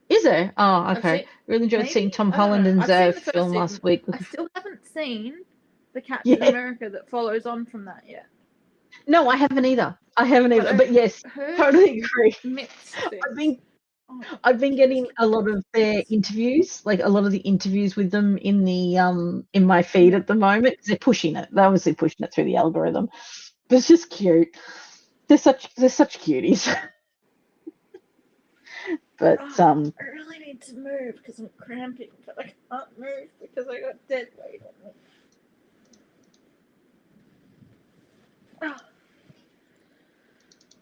Is there? Oh, okay. Really enjoyed seeing Tom Holland and Zev film last week. I still haven't seen the Captain America that follows on from that yet. No, I haven't either. But yes, totally agree. I've been getting a lot of their interviews, like a lot of the interviews with them in the in my feed at the moment, because they're pushing it. They're obviously pushing it through the algorithm. But it's just cute. They're such cuties. But I really need to move because I'm cramping, but I can't move because I got dead weight on me.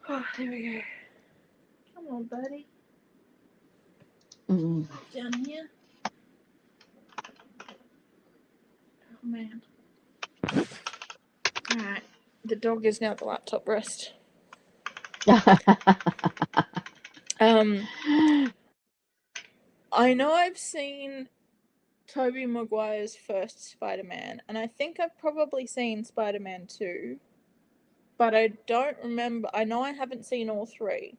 Oh, there we go. Come on, buddy. Down here. Oh, man. Alright. The dog is now at the laptop rest. I know I've seen Tobey Maguire's first Spider-Man, and I think I've probably seen Spider-Man 2, but I don't remember. I know I haven't seen all three,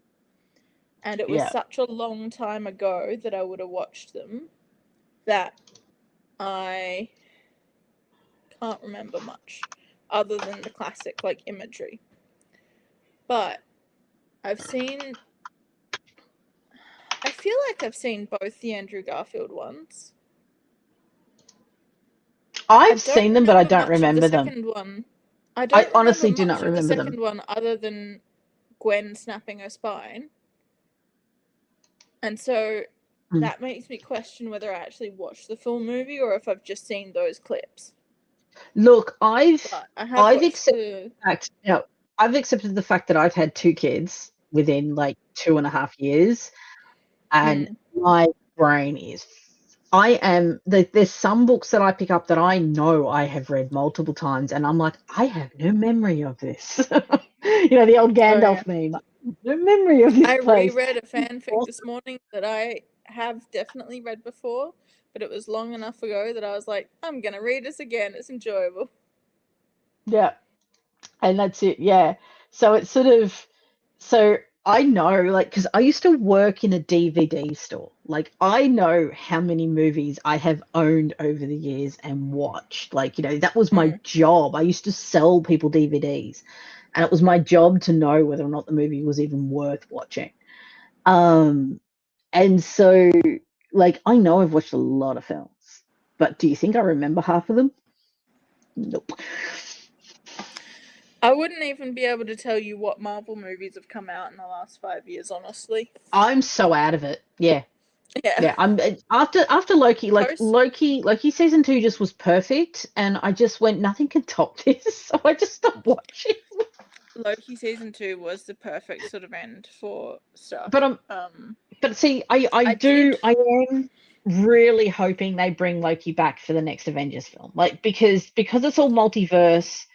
and it was such a long time ago that I would have watched them that I can't remember much other than the classic like imagery. But I feel like I've seen both the Andrew Garfield ones. I've seen them, but I don't remember the them. second one. I honestly do not remember the second one other than Gwen snapping her spine. And so that makes me question whether I actually watched the full movie or if I've just seen those clips. Look, I've accepted the fact that I've had 2 kids within like 2.5 years, and my brain is. There's some books that I pick up that I know I have read multiple times, and I'm like, I have no memory of this. The old Gandalf meme. No memory of this. I reread a fanfic this morning that I have definitely read before, but it was long enough ago that I was like, I'm gonna read this again. It's enjoyable. Yeah, and that's it. Yeah, so it's sort of I know, like, because I used to work in a DVD store. Like, I know how many movies I have owned over the years and watched. Like, that was my job. I used to sell people DVDs, and it was my job to know whether or not the movie was even worth watching. And so, like, I know I've watched a lot of films, but do you think I remember half of them? Nope. I wouldn't even be able to tell you what Marvel movies have come out in the last 5 years, honestly. I'm so out of it. Yeah. Yeah. I'm after Loki, Loki season 2 just was perfect, and I just went, nothing can top this, so I just stopped watching. Loki season 2 was the perfect sort of end for stuff. But see, I am really hoping they bring Loki back for the next Avengers film, like because it's all multiverse,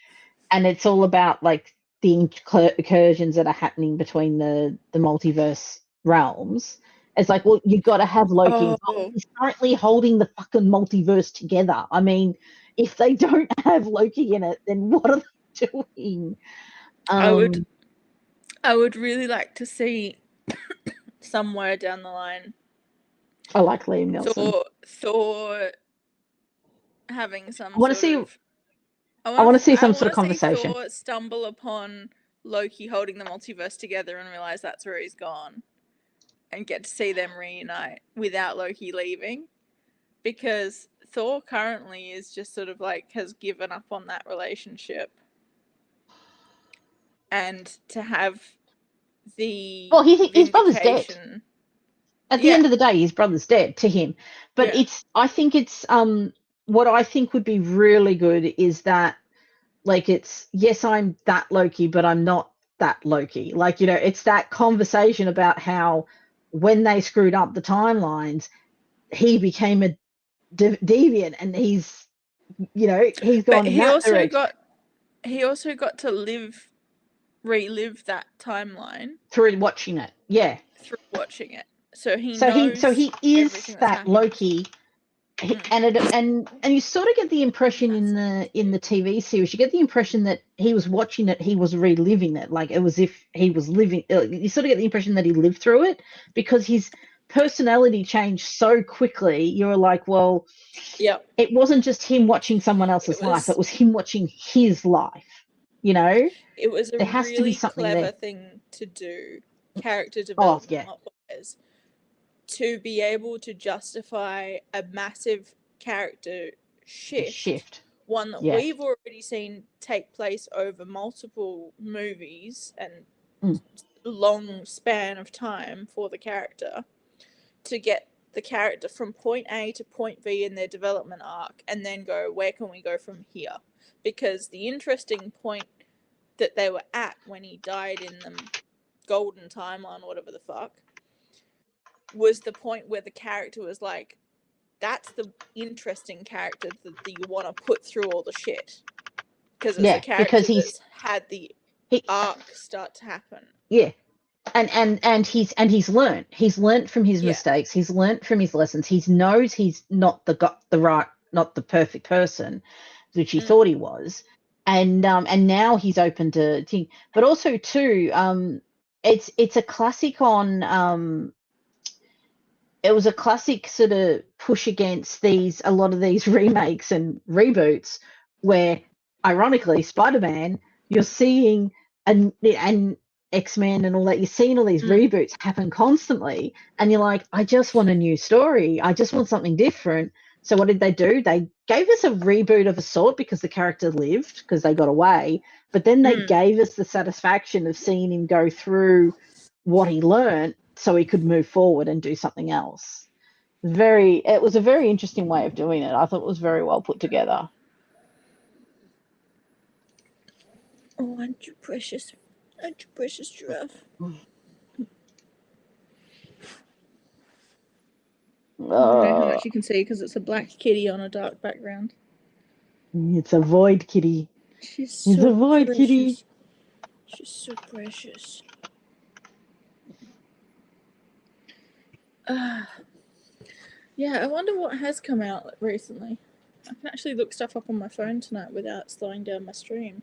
and it's all about like the incursions that are happening between the multiverse realms. It's like, well, you got to have Loki. He's currently holding the fucking multiverse together. I mean, if they don't have Loki in it, then what are they doing? I would really like to see somewhere down the line. I like Liam Neeson. Thor having some I want to see some sort of conversation. Thor stumble upon Loki holding the multiverse together and realize that's where he's gone, and get to see them reunite without Loki leaving, because Thor currently is just sort of like has given up on that relationship, and to have the his brother's dead. At the end of the day, his brother's dead to him. But I think it's what I think would be really good is that, like, it's, yes, I'm that Loki, but I'm not that Loki. Like, it's that conversation about how when they screwed up the timelines, he became a deviant, and he's gone in that direction. He also got to relive that timeline through watching it. Yeah. Through watching it. So he is that Loki. And you sort of get the impression in the TV series, you get the impression that he was watching it, he was reliving it, like it was if he was living. You sort of get the impression that he lived through it, because his personality changed so quickly. You're like, well, it wasn't just him watching someone else's life, it was him watching his life. It was a really clever thing to do, character development wise, to be able to justify a massive character shift. One that we've already seen take place over multiple movies and long span of time for the character, to get the character from point A to point B in their development arc and then go, where can we go from here? Because the interesting point that they were at when he died in the golden timeline, whatever the fuck, was the point where the character was like, that's the interesting character that you want to put through all the shit. Because it's a character that's had the arc start to happen. Yeah. And he's learned from his mistakes. He's learned from his lessons. He knows he's not the perfect person, which he thought he was, and now he's open to think. But also too, it's a classic on it was a classic sort of push against a lot of these remakes and reboots, where ironically Spider-Man, you're seeing and X-Men and all that, you're seeing all these reboots happen constantly, and you're like, I just want a new story. I just want something different. So what did they do? They gave us a reboot of a sort because the character lived, because they got away, but then they gave us the satisfaction of seeing him go through what he learned so he could move forward and do something else. It was a very interesting way of doing it. I thought it was very well put together. Oh, aren't you precious? Aren't you precious, giraffe? I don't know how much you can see because it's a black kitty on a dark background. It's a void kitty. It's a void kitty. She's so precious. Yeah, I wonder what has come out recently. I can actually look stuff up on my phone tonight without slowing down my stream.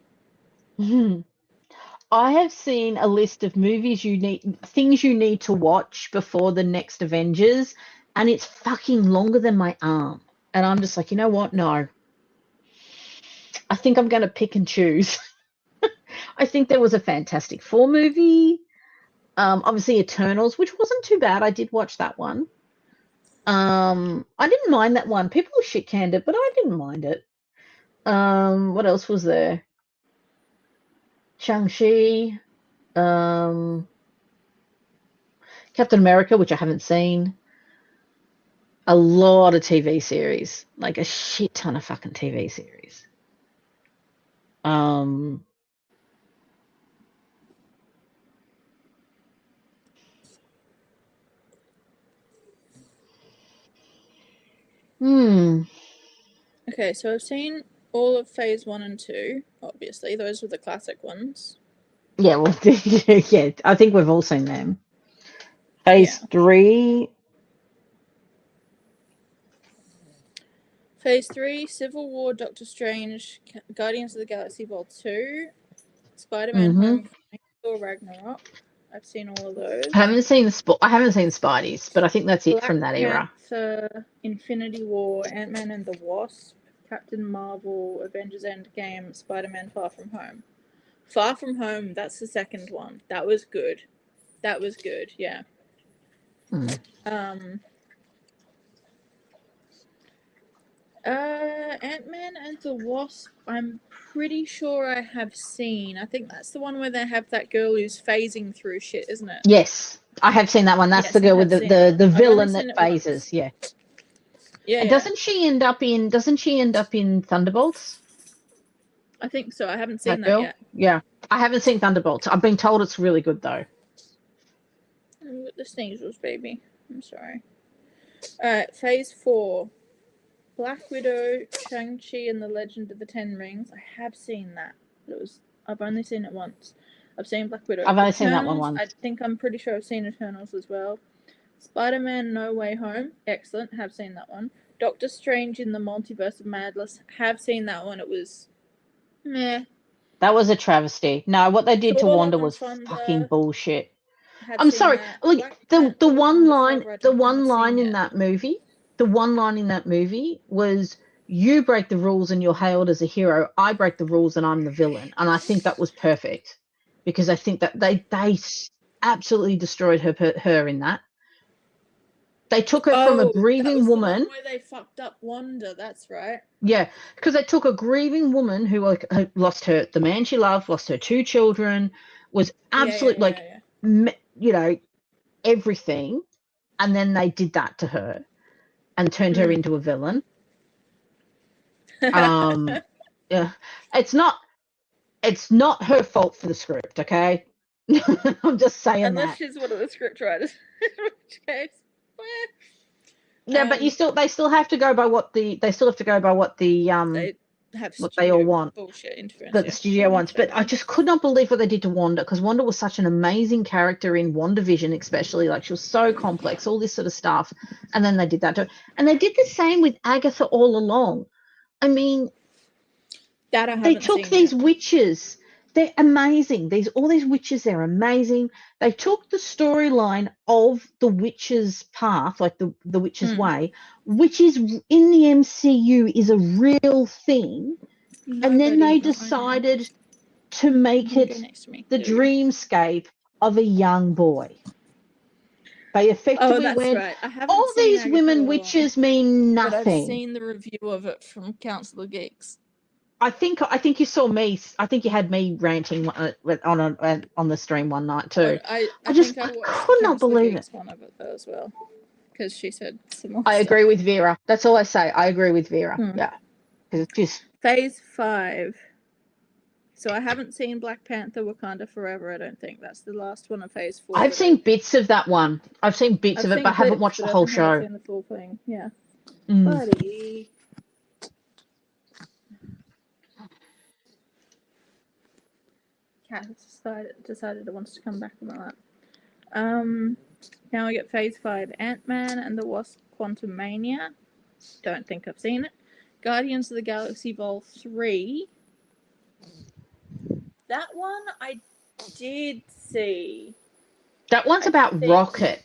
I have seen a list of things you need to watch before the next Avengers, and it's fucking longer than my arm. And I'm just like, you know what? No. I think I'm going to pick and choose. I think there was a Fantastic Four movie. Obviously Eternals, which wasn't too bad. I did watch that one. I didn't mind that one. People shit-canned it, but I didn't mind it. What else was there? Shang-Chi, Captain America, which I haven't seen. A lot of TV series, like a shit ton of fucking TV series. Okay, so I've seen all of Phase 1 and 2, obviously. Those were the classic ones. Yeah, well, yeah, I think we've all seen them. Phase 3. Phase 3, Civil War, Doctor Strange, Guardians of the Galaxy Vol. 2, Spider-Man Homecoming, Thor Ragnarok. I've seen all of those. I haven't seen the Spideys, but I think that's it from that era. Infinity War, Ant-Man and the Wasp, Captain Marvel, Avengers Endgame, Spider-Man Far From Home. Far From Home, that's the second one. That was good. Yeah. Ant-Man and the Wasp, I'm pretty sure I have seen. I think that's the one where they have that girl who's phasing through shit, isn't it? Yes, I have seen that one. That's the girl with the villain that phases. Yeah. Yeah. And doesn't she end up in Thunderbolts? I think so. I haven't seen that yet. Yeah. I haven't seen Thunderbolts. I've been told it's really good though. The sneezels, baby. I'm sorry. Alright, Phase 4. Black Widow, Shang-Chi and the Legend of the Ten Rings. I have seen that. I've only seen it once. I've seen Black Widow. I've only seen that one once. I'm pretty sure I've seen Eternals as well. Spider-Man No Way Home. Excellent. Have seen that one. Doctor Strange in the Multiverse of Madness. Have seen that one. It was meh. That was a travesty. No, what they did to Wanda was fucking bullshit. I'm sorry. Look, the one line in that movie. The one line in that movie was, you break the rules and you're hailed as a hero. I break the rules and I'm the villain. And I think that was perfect, because I think that they absolutely destroyed her in that. They took her from a grieving woman. The one where they fucked up Wanda, that's right. Yeah, because they took a grieving woman who lost the man she loved, lost her 2 children, was absolute everything. and then they did that to her and turned her into a villain. Yeah, it's not her fault for the script, okay? I'm just saying Unless that. she's one of the script writers, in which case, Yeah, but they still have to go by what the they have what they all want. bullshit interference. That the studio wants. But I just could not believe what they did to Wanda, because Wanda was such an amazing character in WandaVision, especially. Like, she was so complex, all this sort of stuff. And then they did that to her. And they did the same with Agatha all along. I mean, that I haven't they took seen these yet. witches. They're amazing. All these witches, they're amazing. They took the storyline of the witch's path, like the witch's way, which is in the MCU is a real thing. And then they decided to make it the dreamscape of a young boy. They effectively went, right. I haven't all seen these Agatha women witches mean nothing. But I've seen the review of it from Council of Geeks. I think you saw me. I think you had me ranting on the stream one night too. I could not believe it. One of it though as well, because she said similar. I agree with Vera. That's all I say. I agree with Vera. Yeah, because it's just Phase 5. So I haven't seen Black Panther: Wakanda Forever. I don't think that's the last one of Phase 4. I've seen bits of that one. I've seen bits of it, but I haven't watched the whole show. Seen the full thing. Yeah, buddy. Cat has decided it wants to come back on that. Now we get Phase 5: Ant-Man and the Wasp: Quantumania. Don't think I've seen it. Guardians of the Galaxy Vol. 3. That one I did see. That one's about Rocket.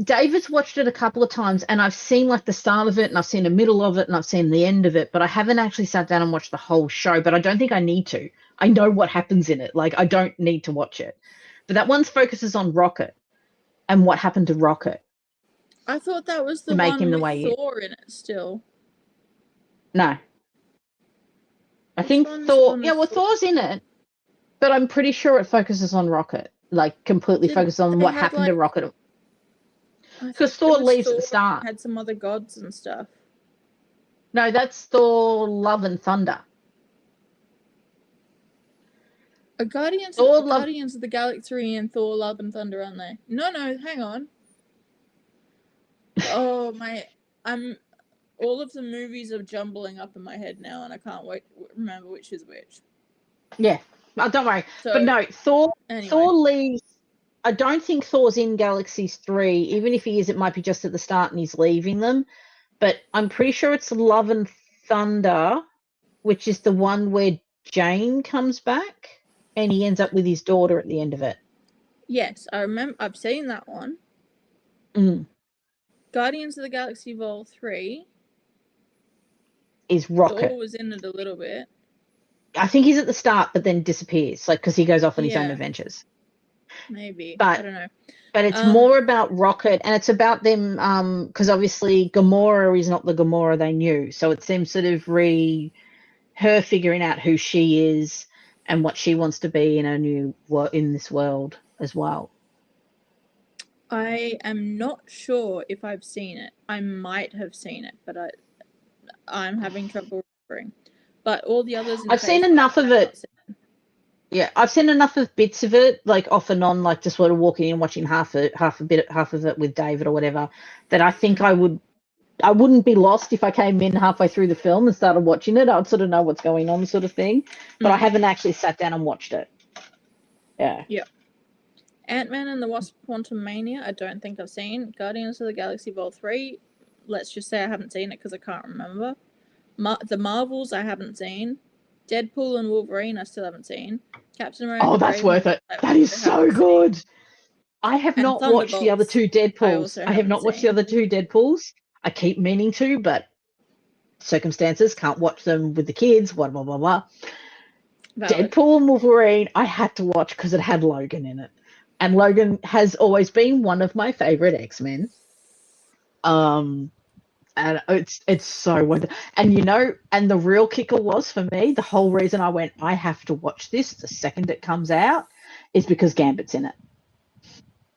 David's watched it a couple of times, and I've seen like the start of it, and I've seen the middle of it, and I've seen the end of it, but I haven't actually sat down and watched the whole show, but I don't think I need to. I know what happens in it. Like, I don't need to watch it. But that one focuses on Rocket and what happened to Rocket. I thought that was the one with Thor in it still. No. I think Thor... Yeah, well, Thor's in it, but I'm pretty sure it focuses on Rocket. Like, completely focuses on what happened to Rocket. Because Thor leaves at the start. Had some other gods and stuff. No, that's Thor Love and Thunder. Guardians of the Galaxy and Thor Love and Thunder, aren't they? No, hang on. Oh, all of the movies are jumbling up in my head now, and I can't remember which is which. Yeah, don't worry. But no, Thor leaves. I don't think Thor's in Galaxies 3. Even if he is, it might be just at the start and he's leaving them. But I'm pretty sure it's Love and Thunder, which is the one where Jane comes back and he ends up with his daughter at the end of it. Yes, I remember. I've seen that one. Guardians of the Galaxy Vol. 3 is Rocket. Thor was in it a little bit. I think he's at the start, but then disappears, like, because he goes off on his own adventures. Maybe, but I don't know. But it's more about Rocket, and it's about them, because obviously Gamora is not the Gamora they knew, so it's them sort of her figuring out who she is and what she wants to be in this world as well. I am not sure if I've seen it. I might have seen it, but I'm having trouble remembering. But all the others, I've seen enough of it. Yeah, I've seen enough of bits of it, like off and on, like just sort of walking and watching half of it with David or whatever, that I think I wouldn't be lost if I came in halfway through the film and started watching it. I'd sort of know what's going on, sort of thing. But I haven't actually sat down and watched it. Yeah. Yeah. Ant-Man and the Wasp: Quantumania, I don't think I've seen. Guardians of the Galaxy Vol. 3, let's just say I haven't seen it because I can't remember. The Marvels, I haven't seen. Deadpool and Wolverine, I still haven't seen. Captain America. Oh, that's worth it. That is so good. I have not watched the other two Deadpools. I have not watched the other two Deadpools. I keep meaning to, but circumstances, can't watch them with the kids, blah, blah, blah, blah. Deadpool and Wolverine, I had to watch because it had Logan in it. And Logan has always been one of my favorite X-Men. And it's so wonderful. And and the real kicker was for me, the whole reason I went, I have to watch this the second it comes out, is because Gambit's in it.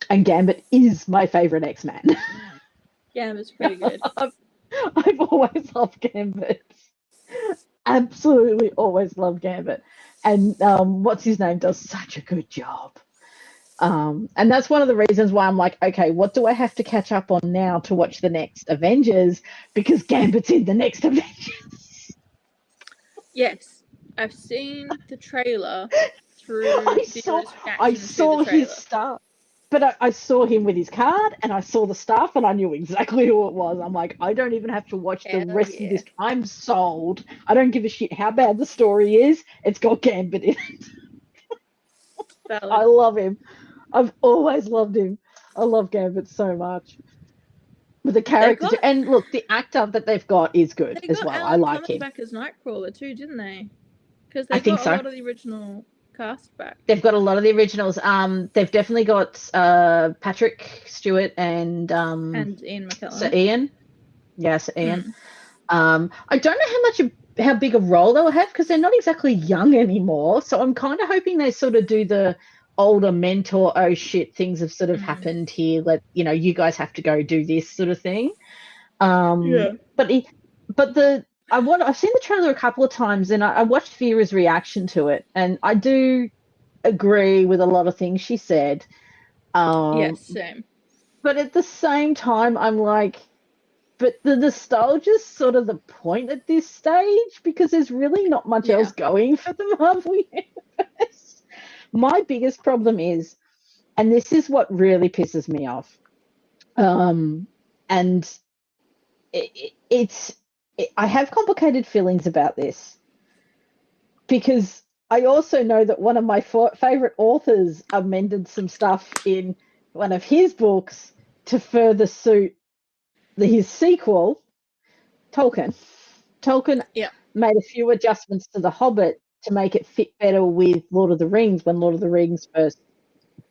And Gambit is my favourite X-Man. Yeah, it's pretty good. I've always loved Gambit. Absolutely always loved Gambit. And what's his name does such a good job. And that's one of the reasons why I'm like, okay, what do I have to catch up on now to watch the next Avengers? Because Gambit's in the next Avengers. Yes, I've seen the trailer through I viewers' I reactions to saw the his trailer. stuff. But I saw him with his card and I saw the stuff and I knew exactly who it was. I'm like, I don't even have to watch the Hell rest of yeah. this. I'm sold. I don't give a shit how bad the story is. It's got Gambit in it. I Valid. love him. I've always loved him. I love Gambit so much. With the character, got- and look, the actor that they've got is good They as got well. I Alan like Cummings him. back as Nightcrawler too, didn't they? Because I they think got a so. lot of the original cast back. They've got a lot of the originals. They've definitely got Patrick Stewart and Ian McKellen. Sir Ian. Yes, Ian. I don't know how big a role they'll have because they're not exactly young anymore. So I'm kind of hoping they sort of do the older mentor, oh shit, things have sort of happened here. You guys have to go do this sort of thing. Yeah. I've seen the trailer a couple of times and I watched Vera's reaction to it, and I do agree with a lot of things she said. Yes, same. But at the same time, I'm like, but the nostalgia's sort of the point at this stage because there's really not much else going for the Marvel Universe. My biggest problem is, and this is what really pisses me off, and I have complicated feelings about this because I also know that one of my favorite authors amended some stuff in one of his books to further suit his sequel, Tolkien. Tolkien made a few adjustments to The Hobbit to make it fit better with Lord of the Rings when Lord of the Rings first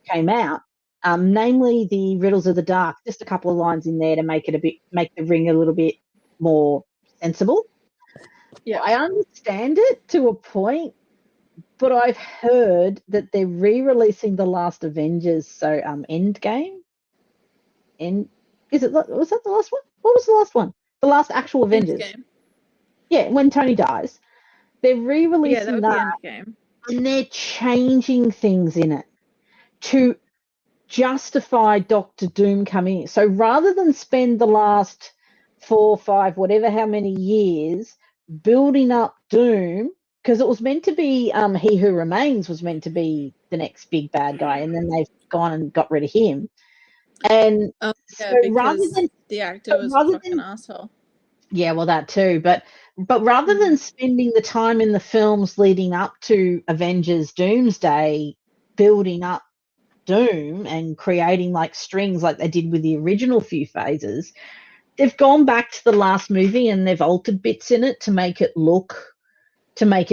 came out. Namely the Riddles of the Dark, just a couple of lines in there to make the ring a little bit more sensible. Yeah, I understand it to a point, but I've heard that they're re-releasing the last Avengers, so Endgame. Was that the last one? What was the last one? The last actual Avengers. Endgame. Yeah, when Tony dies. They're re-releasing that. The Endgame. And they're changing things in it to justify Doctor Doom coming in. So rather than spend the last 4, 5, whatever how many years building up Doom, because it was meant to be He Who Remains was meant to be the next big bad guy, and then they've gone and got rid of him. And because the actor was a fucking asshole. Yeah, well, that too. But rather than spending the time in the films leading up to Avengers Doomsday building up Doom and creating like strings like they did with the original few phases, they've gone back to the last movie and they've altered bits in it to make it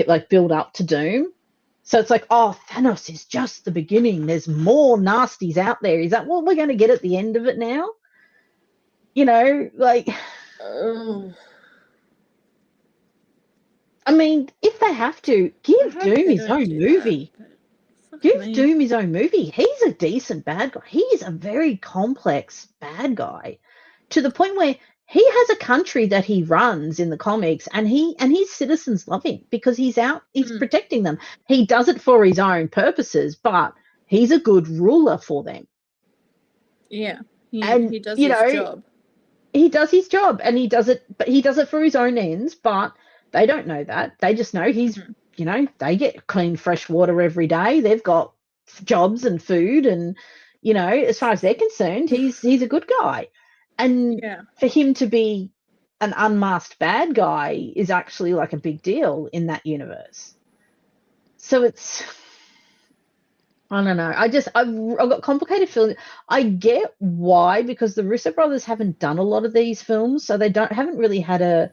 like build up to Doom. So it's like, oh, Thanos is just the beginning. There's more nasties out there. Is that what we're going to get at the end of it now? Like... I mean, if they have to, give Doom his own movie. Doom his own movie. He's a decent bad guy. He is a very complex bad guy to the point where he has a country that he runs in the comics, and his citizens love him because he's protecting them. He does it for his own purposes, but he's a good ruler for them. Yeah, he does his job. He does his job, and he does it for his own ends, but they don't know that. They just know he's, they get clean, fresh water every day. They've got jobs and food, and, as far as they're concerned, he's a good guy. And for him to be an unmasked bad guy is actually like a big deal in that universe. So it's, I don't know. I've got complicated feelings. I get why, because the Russo brothers haven't done a lot of these films, so they haven't really had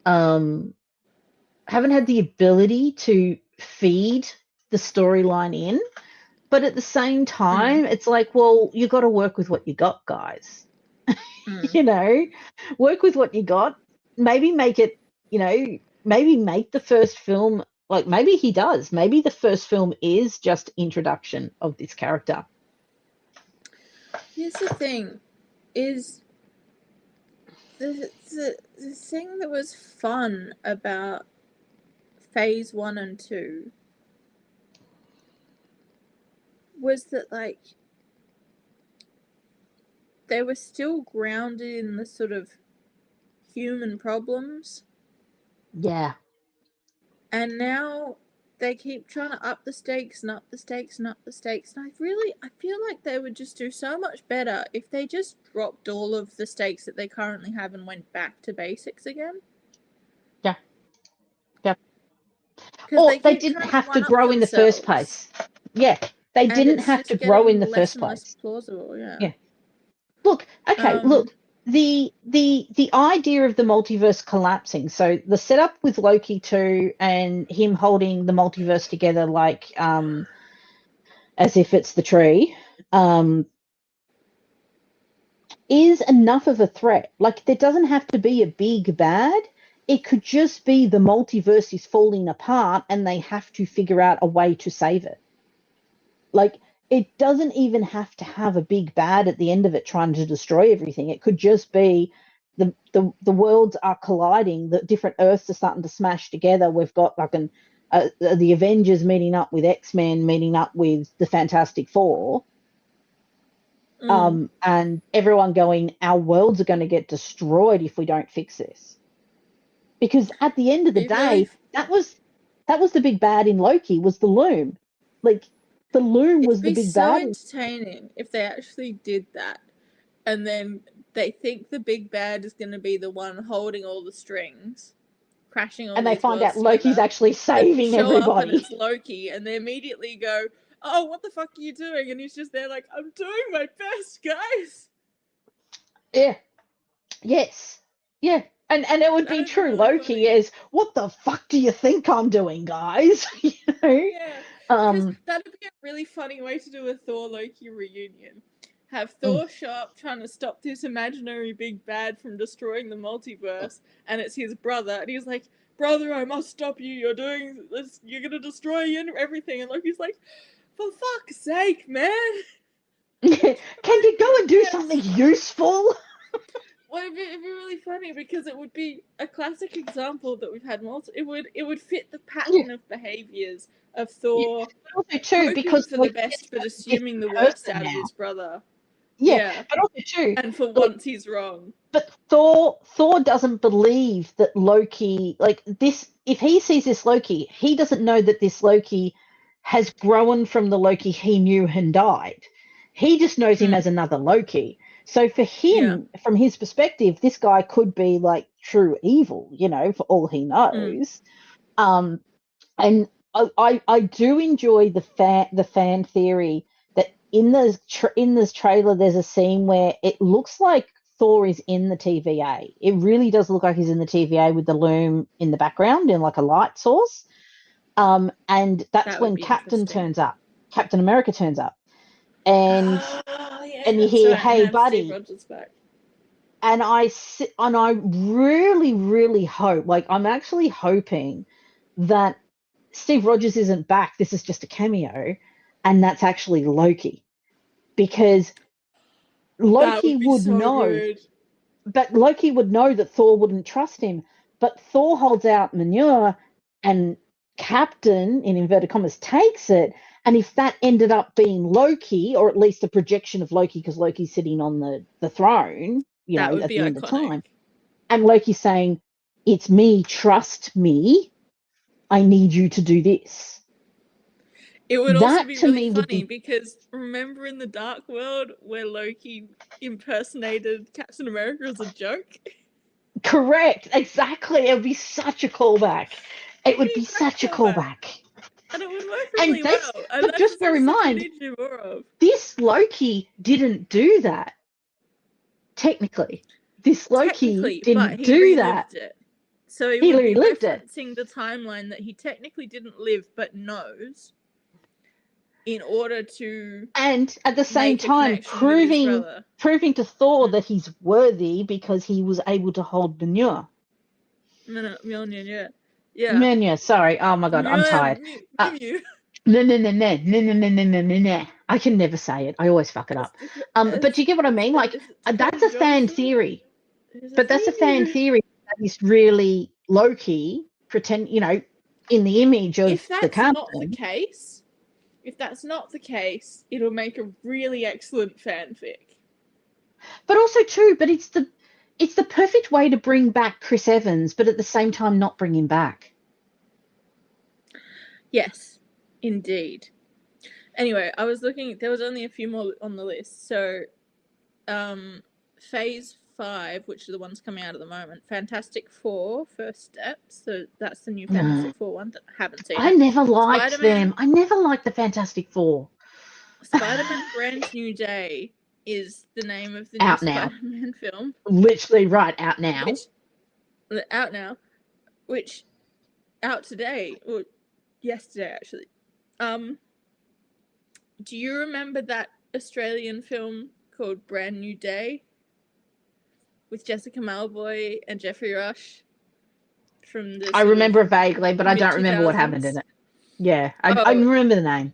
haven't had the ability to feed the storyline in. But at the same time, it's like, well, you got to work with what you got, guys. Work with what you got. Maybe make it, maybe make the first film, like maybe he does. Maybe the first film is just introduction of this character. Here's the thing, is the thing that was fun about phase 1 and 2 was that, like, they were still grounded in the sort of human problems. Yeah. And now they keep trying to up the stakes and up the stakes and up the stakes. And I feel like they would just do so much better if they just dropped all of the stakes that they currently have and went back to basics again. Yeah. Yeah. Because Or they keep didn't trying have to one-up grow in the first themselves. place. Yeah. They And didn't it's have just to grow in getting the less first and less place. plausible, yeah. Yeah. Look, okay, look. The idea of the multiverse collapsing. So the setup with Loki 2 and him holding the multiverse together like as if it's the tree, is enough of a threat. Like, there doesn't have to be a big bad. It could just be the multiverse is falling apart and they have to figure out a way to save it. Like, it doesn't even have to have a big bad at the end of it trying to destroy everything. It could just be the worlds are colliding, the different Earths are starting to smash together. We've got like the Avengers meeting up with X-Men, meeting up with the Fantastic Four. And everyone going, our worlds are going to get destroyed if we don't fix this. Because at the end of the day, that was the big bad in Loki, was the Loom. Like, the Loom was the big bad. It'd be so entertaining if they actually did that, and then they think the big bad is going to be the one holding all the strings, crashing all and these they find worlds out Loki's together, actually saving show everybody. up and it's Loki, and they immediately go, "Oh, what the fuck are you doing?" And he's just there like, "I'm doing my best, guys." Yeah. Yes. Yeah. And it would be true. Really Loki funny. Is, what the fuck do you think I'm doing, guys? You know? Yeah. Because that'd be a really funny way to do a Thor Loki reunion. Have Thor show up trying to stop this imaginary big bad from destroying the multiverse, and it's his brother, and he's like, "Brother, I must stop you. You're doing this. You're gonna destroy everything." And Loki's like, "For fuck's sake, man! Can you go and do something useful?" Well, it'd be really funny because it would be a classic example that we've had it would fit the pattern of behaviors of Thor, also too, because for the best but assuming the worst out of his brother. Yeah, but also too, and for once he's wrong. But Thor doesn't believe that Loki, like this, if he sees this Loki, he doesn't know that this Loki has grown from the Loki he knew and died. He just knows him as another Loki. So for him, from his perspective, this guy could be like true evil, you know, for all he knows. And I do enjoy the fan theory that in this trailer there's a scene where it looks like Thor is in the TVA. It really does look like he's in the TVA with the loom in the background in like a light source. And that's when Captain America turns up. And and you hear, "Hey, buddy." And I really, really hope, like, I'm actually hoping that Steve Rogers isn't back. This is just a cameo, and that's actually Loki, because Loki would know. Good. But Loki would know that Thor wouldn't trust him. But Thor holds out manure, and Captain, in inverted commas, takes it. And if that ended up being Loki, or at least a projection of Loki, because Loki's sitting on the throne, you know, at the end of time, and Loki saying, "It's me, trust me. I need you to do this." It would also be really funny because remember in the Dark World where Loki impersonated Captain America as a joke? Correct, exactly. It would be such a callback. It would be such a callback. And it would work really well. And but just bear in mind, this Loki didn't do that. Technically. This Loki didn't do that. It. So he would be referencing the timeline that he technically didn't live but knows, in order to, and at the same time proving to Thor that he's worthy because he was able to hold manure. Mjolnir, Mjolnir, sorry. Oh my god, I'm tired. No. I can never say it. I always fuck it up. But do you get what I mean? Like, Is it that's Dwayne a fan Johnson? theory. Is it But that's a fan theory that is really low-key, pretend, you know, in the image of If the that's not the cartoon. case, it'll make a really excellent fanfic. But also too, but it's the perfect way to bring back Chris Evans, but at the same time not bring him back. Yes, indeed. Anyway, I was looking, there was only a few more on the list. So, Phase 5, which are the ones coming out at the moment, Fantastic Four, First Steps. So that's the new Fantastic Four one that I haven't seen. I never liked Spider-Man, them. I never liked the Fantastic Four. Spider-Man Brand New Day is the name of the new Out now. Spider-Man film. Literally right out now. Which out today, or yesterday actually. Do you remember that Australian film called Brand New Day with Jessica Malboy and Jeffrey Rush? From the I remember it vaguely, but I don't remember what happened in it. Yeah, I remember the name.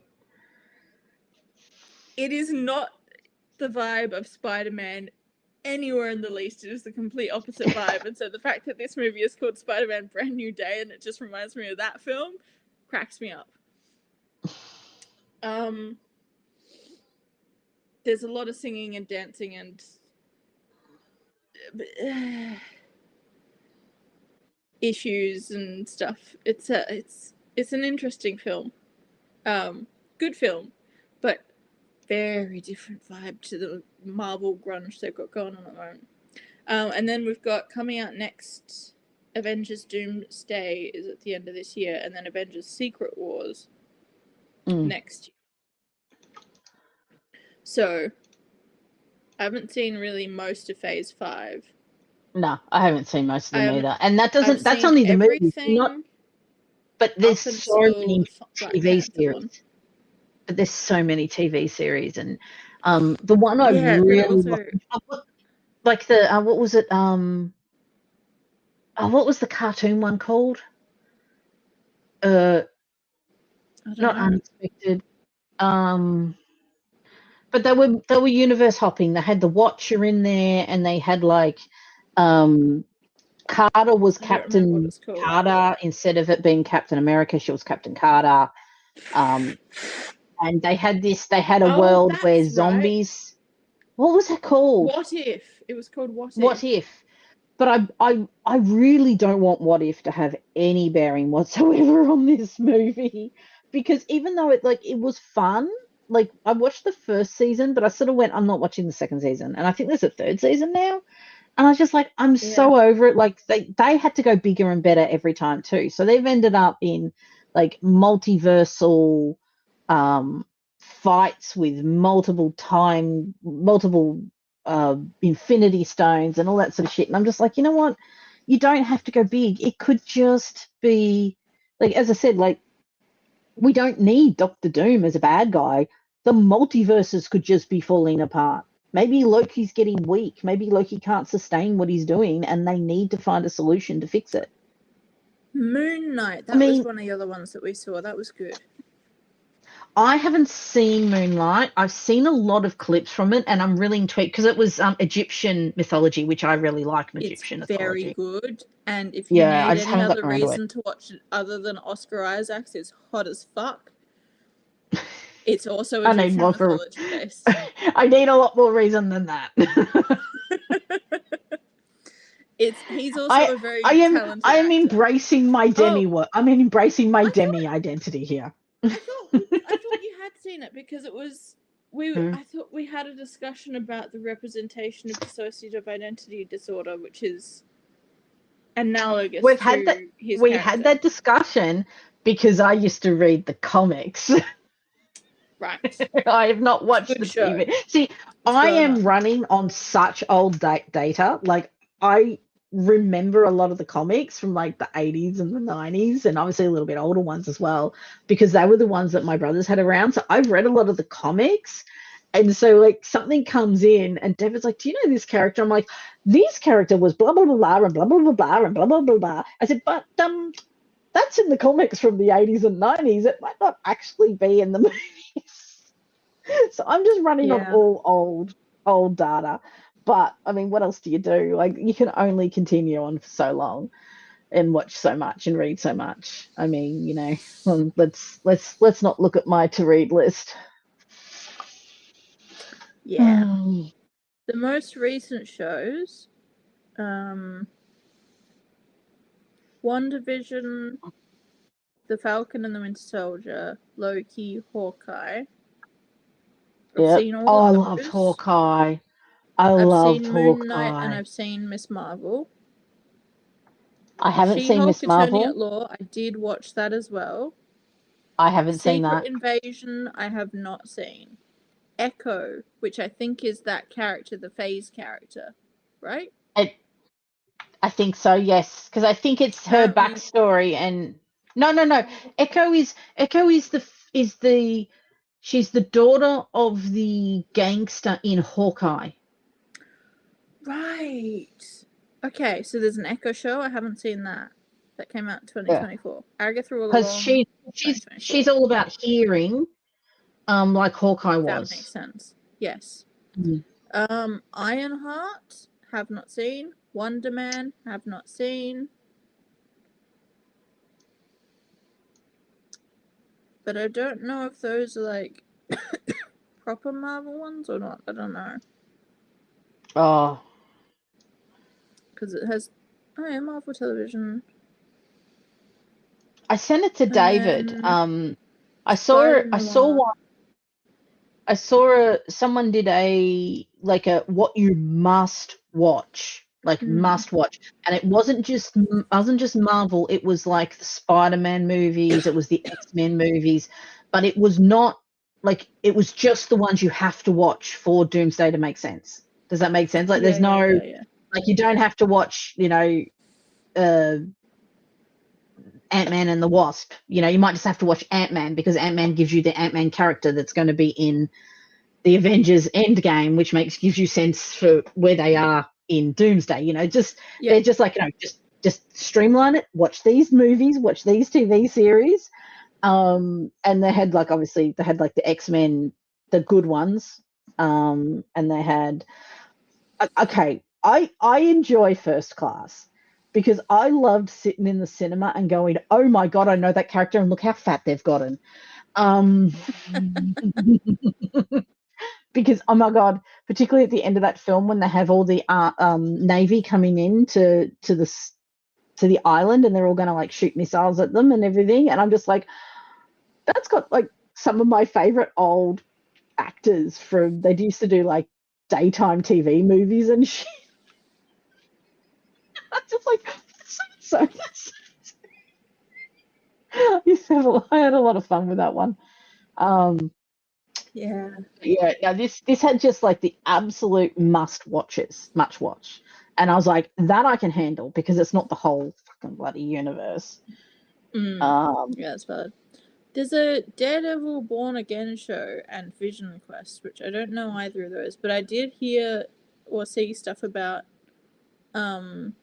It is not the vibe of Spider-Man anywhere in the least. It is the complete opposite vibe. And so the fact that this movie is called Spider-Man Brand New Day and it just reminds me of that film cracks me up. There's a lot of singing and dancing and issues and stuff. It's an interesting film. Good film, but very different vibe to the Marvel grunge they've got going on at the moment. And then we've got coming out next, Avengers Doomsday is at the end of this year, and then Avengers Secret Wars next year. So, I haven't seen really most of Phase 5. No, I haven't seen most of them either. And that's only the movie. But there's so many TV series. But there's so many TV series, and the one I really like the what was it? What was the cartoon one called? Not Unexpected. But they were universe hopping. They had the Watcher in there, and they had like Carter was Captain Carter instead of it being Captain America. She was Captain Carter. And they had a world where zombies. Right. What was it called? What If? It was called What If. What If? But I really don't want What If to have any bearing whatsoever on this movie, because even though it was fun, like I watched the first season, but I sort of went, I'm not watching the second season, and I think there's a third season now, and I was just like, I'm so over it. Like they had to go bigger and better every time too, so they've ended up in like multiversal fights with multiple infinity stones and all that sort of shit. And I'm just like, you know what? You don't have to go big. It could just be like, as I said, like we don't need Doctor Doom as a bad guy. The multiverses could just be falling apart. Maybe Loki's getting weak. Maybe Loki can't sustain what he's doing, and they need to find a solution to fix it. Moon Knight. That was one of the other ones that we saw. That was good. I haven't seen Moonlight. I've seen a lot of clips from it, and I'm really intrigued because it was Egyptian mythology, which I really like. Egyptian mythology. Very good. And if you need any other reason to watch it other than Oscar Isaacs is hot as fuck, it's also Egyptian mythology based. I need a lot more reason than that. He's also a very talented actor. I am embracing my I'm embracing my demi identity here. I thought you had seen it because it was I thought we had a discussion about the representation of dissociative identity disorder, which is analogous to his character. Had that discussion because I used to read the comics. Right. I have not watched the TV. See, I am running on such old data. Like I remember a lot of the comics from like the 80s and the 90s, and obviously a little bit older ones as well, because they were the ones that my brothers had around. So I've read a lot of the comics, and so like something comes in and David's like, do you know this character? I'm like, this character was blah blah blah blah and blah blah blah blah and blah blah blah blah. I said, but that's in the comics from the 80s and 90s. It might not actually be in the movies. So I'm just running on Yeah. all old data. But I mean, what else do you do? Like, you can only continue on for so long and watch so much and read so much. I mean, you know, let's not look at my to read list. Yeah. The most recent shows, WandaVision, The Falcon and the Winter Soldier, Loki, Hawkeye. I've Yep. seen all Oh, I of loved those. Hawkeye. I I've loved seen Moon Knight and Hawkeye. I've seen Miss Marvel. I haven't seen She-Hulk Miss Attorney Marvel. at Law, I did watch that as well. I haven't seen Secret that. Invasion, I have not seen. Echo, which I think is that character, the Phase character, right? I think so, yes, because I think it's her Apparently, backstory. And no. Echo is the she's the daughter of the gangster in Hawkeye. right. Okay, so there's an Echo show. I haven't seen that. That came out in Yeah, 2024. I go through a because long she's 2024. all about hearing, like Hawkeye That makes was. sense. Yes. Mm. Ironheart, have not seen. Wonder Man, have not seen. But I don't know if those are like proper Marvel ones or not. I don't know. Oh, Because it has, oh yeah, Marvel Television. I sent it to And David. then I Spider saw Noir. one. Someone did a what you must watch, like must watch, and it wasn't just Marvel. It was like the Spider-Man movies, it was the X-Men movies, but it was not like, it was just the ones you have to watch for Doomsday to make sense. Does that make sense? Like, Yeah, there's no yeah. like, you don't have to watch, Ant-Man and the Wasp. You might just have to watch Ant-Man because Ant-Man gives you the Ant-Man character that's going to be in the Avengers Endgame, which gives you sense for where they are in Doomsday. Yeah. They're just like, just streamline it. Watch these movies, watch these TV series. And they had obviously they had the X-Men, the good ones. And they had, okay, I enjoy First Class because I loved sitting in the cinema and going, oh my God, I know that character and look how fat they've gotten. Because, oh my God, particularly at the end of that film when they have all the Navy coming in to the island, and they're all going to shoot missiles at them and everything, and I'm just like, that's got some of my favorite old actors from, they used to do daytime TV movies and shit. I'm just like, so I had a lot of fun with that one. Yeah. Yeah, now this had just the absolute must watch, and I was like, that I can handle because it's not the whole fucking bloody universe. Yeah, that's bad. There's a Daredevil Born Again show and Vision Quest, which I don't know either of those, but I did hear or see stuff about them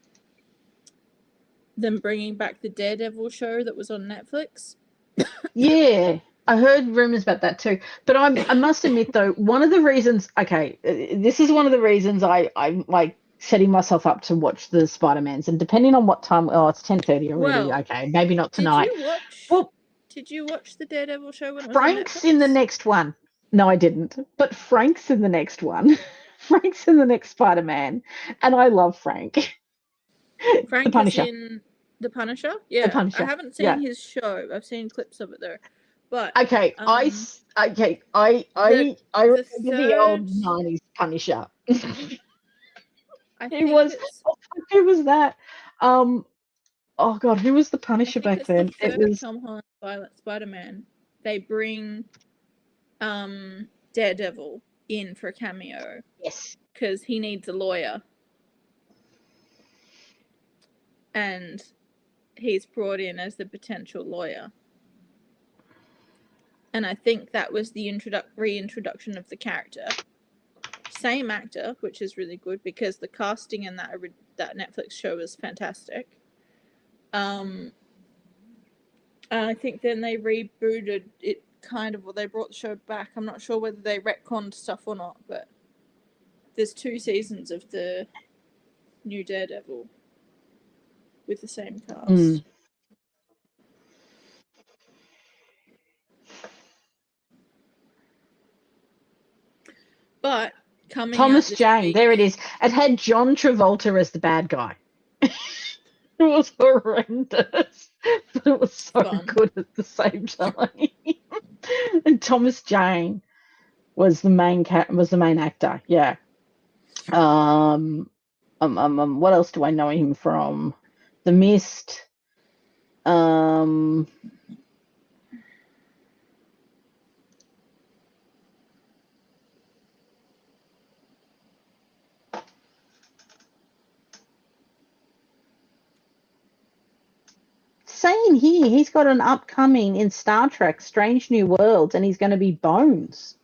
bringing back the Daredevil show that was on Netflix. Yeah, I heard rumors about that too. But I must admit though, one of the reasons, okay, this is one of the reasons I'm setting myself up to watch the Spider-Mans, and depending on what time, oh, it's 10:30 already. Well, Okay, maybe not tonight. Did you watch the Daredevil show when it was on Frank's Netflix? in the next one. No, I didn't. But Frank's in the next one. Frank's in the next Spider-Man, and I love Frank. Frank The Punisher. is in The Punisher? Yeah. The Punisher. I haven't seen his show. I've seen clips of it though. But okay, I remember the old 90s Punisher. I Who think was it's who was that? Oh God, who was the Punisher back then? the It third was Tom Holland Spider-Man. They bring Daredevil in for a cameo. Yes. Because he needs a lawyer. And he's brought in as the potential lawyer. And I think that was the reintroduction of the character. Same actor, which is really good because the casting in that Netflix show was fantastic. And I think then they rebooted it kind of, well, they brought the show back. I'm not sure whether they retconned stuff or not, but there's 2 seasons of the new Daredevil with the same cast. But coming Thomas out this Jane, week, there it is. It had John Travolta as the bad guy. It was horrendous, but it was so Fun. good at the same time. And Thomas Jane was the main actor. Yeah. What else do I know him from? The Mist. Saying here he's got an upcoming in Star Trek Strange New Worlds, and he's going to be Bones.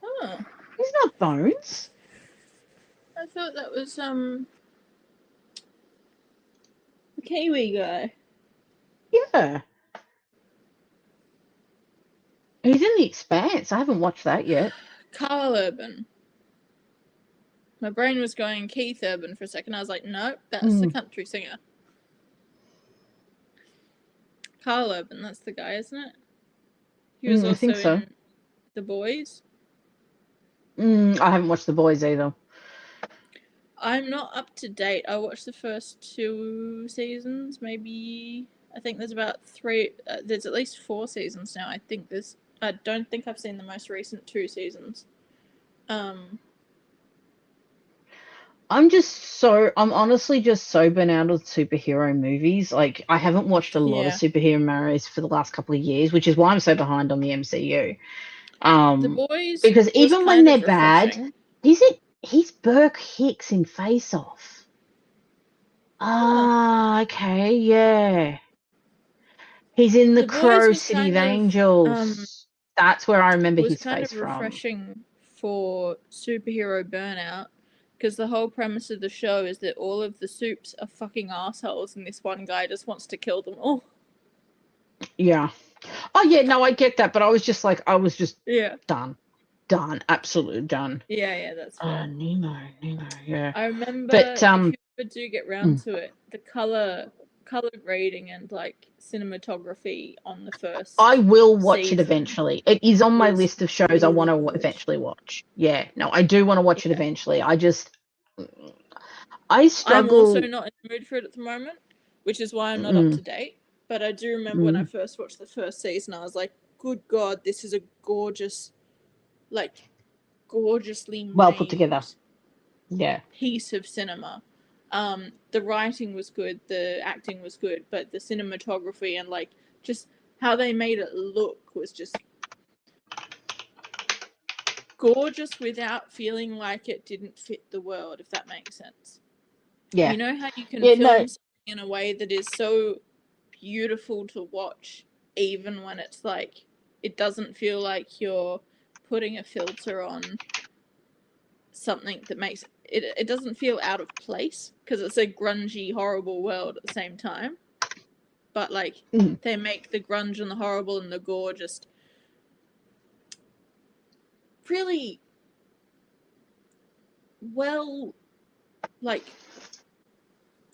Huh. He's not Bones. I thought that was the Kiwi guy. Yeah. He's in The Expanse. I haven't watched that yet. Carl Urban. My brain was going Keith Urban for a second. I was like, nope, that's the country singer. Carl Urban, that's the guy, isn't it? He was also in The Boys. I haven't watched The Boys either. I'm not up to date. I watched the first 2 seasons, maybe. I think there's about 3. There's at least 4 seasons now. I don't think I've seen the most recent 2 seasons. I'm honestly just so burnt out of superhero movies. Like, I haven't watched a lot of superhero movies for the last couple of years, which is why I'm so behind on the MCU. The Boys, because even when they're bad, he's Burke Hicks in Face Off. Okay, yeah. He's in the Crow City of Angels. That's where I remember his face from. It was kind of refreshing for superhero burnout, because the whole premise of the show is that all of the supes are fucking assholes, and this one guy just wants to kill them all. Yeah. Oh, yeah, no, I get that, but I was just done, absolutely done. Yeah, that's fair. Nemo, yeah. I remember, if you ever do get round to it, the color grading and like cinematography on the first I will watch it eventually. It is on my list of shows I want to eventually watch. Yeah, no, I do want to watch it eventually. I struggle. I'm also not in the mood for it at the moment, which is why I'm not up to date. But I do remember when I first watched the first season, I was like, good God, this is a gorgeous, like, gorgeously well put together piece of cinema. The writing was good, the acting was good, but the cinematography and like just how they made it look was just gorgeous without feeling like it didn't fit the world, if that makes sense. Yeah. You know how you can film something in a way that is so beautiful to watch, even when it's like it doesn't feel like you're putting a filter on something that makes it doesn't feel out of place, because it's a grungy, horrible world at the same time. But like they make the grunge and the horrible and the gore just really well, like,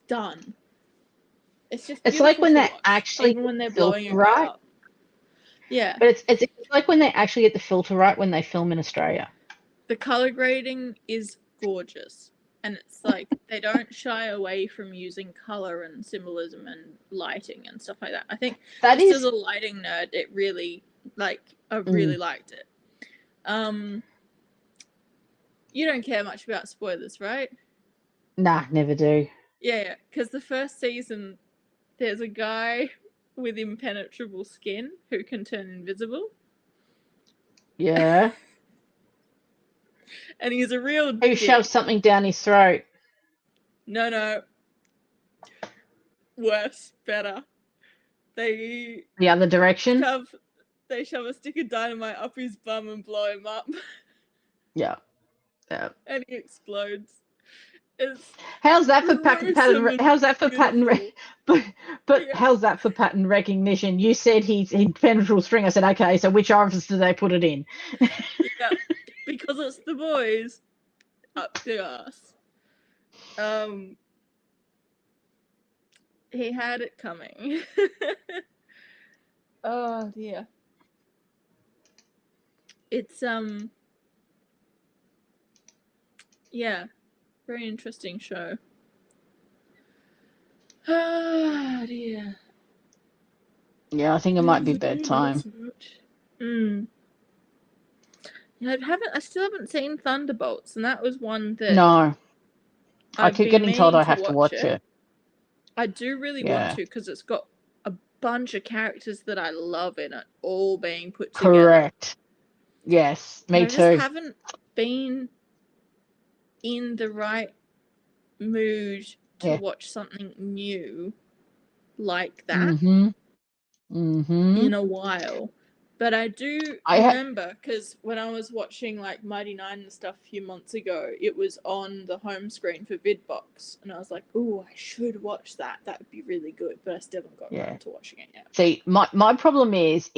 done. It's just it's like when they actually even when they're blowing it right up. Yeah, but it's like when they actually get the filter right when they film in Australia. The color grading is gorgeous, and it's like they don't shy away from using color and symbolism and lighting and stuff like that. I think as a lighting nerd, it really, like, I really liked it. You don't care much about spoilers, right? Nah, never do. Yeah, because the first season, there's a guy with impenetrable skin who can turn invisible. Yeah. And he's a real Who shoves something down his throat? No. Worse. Better. The other direction? They shove a stick of dynamite up his bum and blow him up. Yeah. And he explodes. How's that for pattern? How's that for pattern? But Yeah. how's that for pattern recognition? You said he's impenetrable string. I said, okay, so which orifice do they put it in? Yeah, because it's the boys up the ass. He had it coming. Oh dear. It's yeah, very interesting show. Oh dear. Yeah, I think it might be bedtime. Yeah, I still haven't seen Thunderbolts, and that was one that No, I I've keep been getting told meaning I to have to watch it. I do really want Yeah. to, because it's got a bunch of characters that I love in it, all being put together. Correct. Yes, me And I too. just haven't been in the right mood to watch something new like that in a while. But I do remember, because when I was watching like Mighty Nine and stuff a few months ago, it was on the home screen for VidBox, and I was like, "Oh, I should watch that. That would be really good." But I still haven't got around to watching it yet. See, my problem is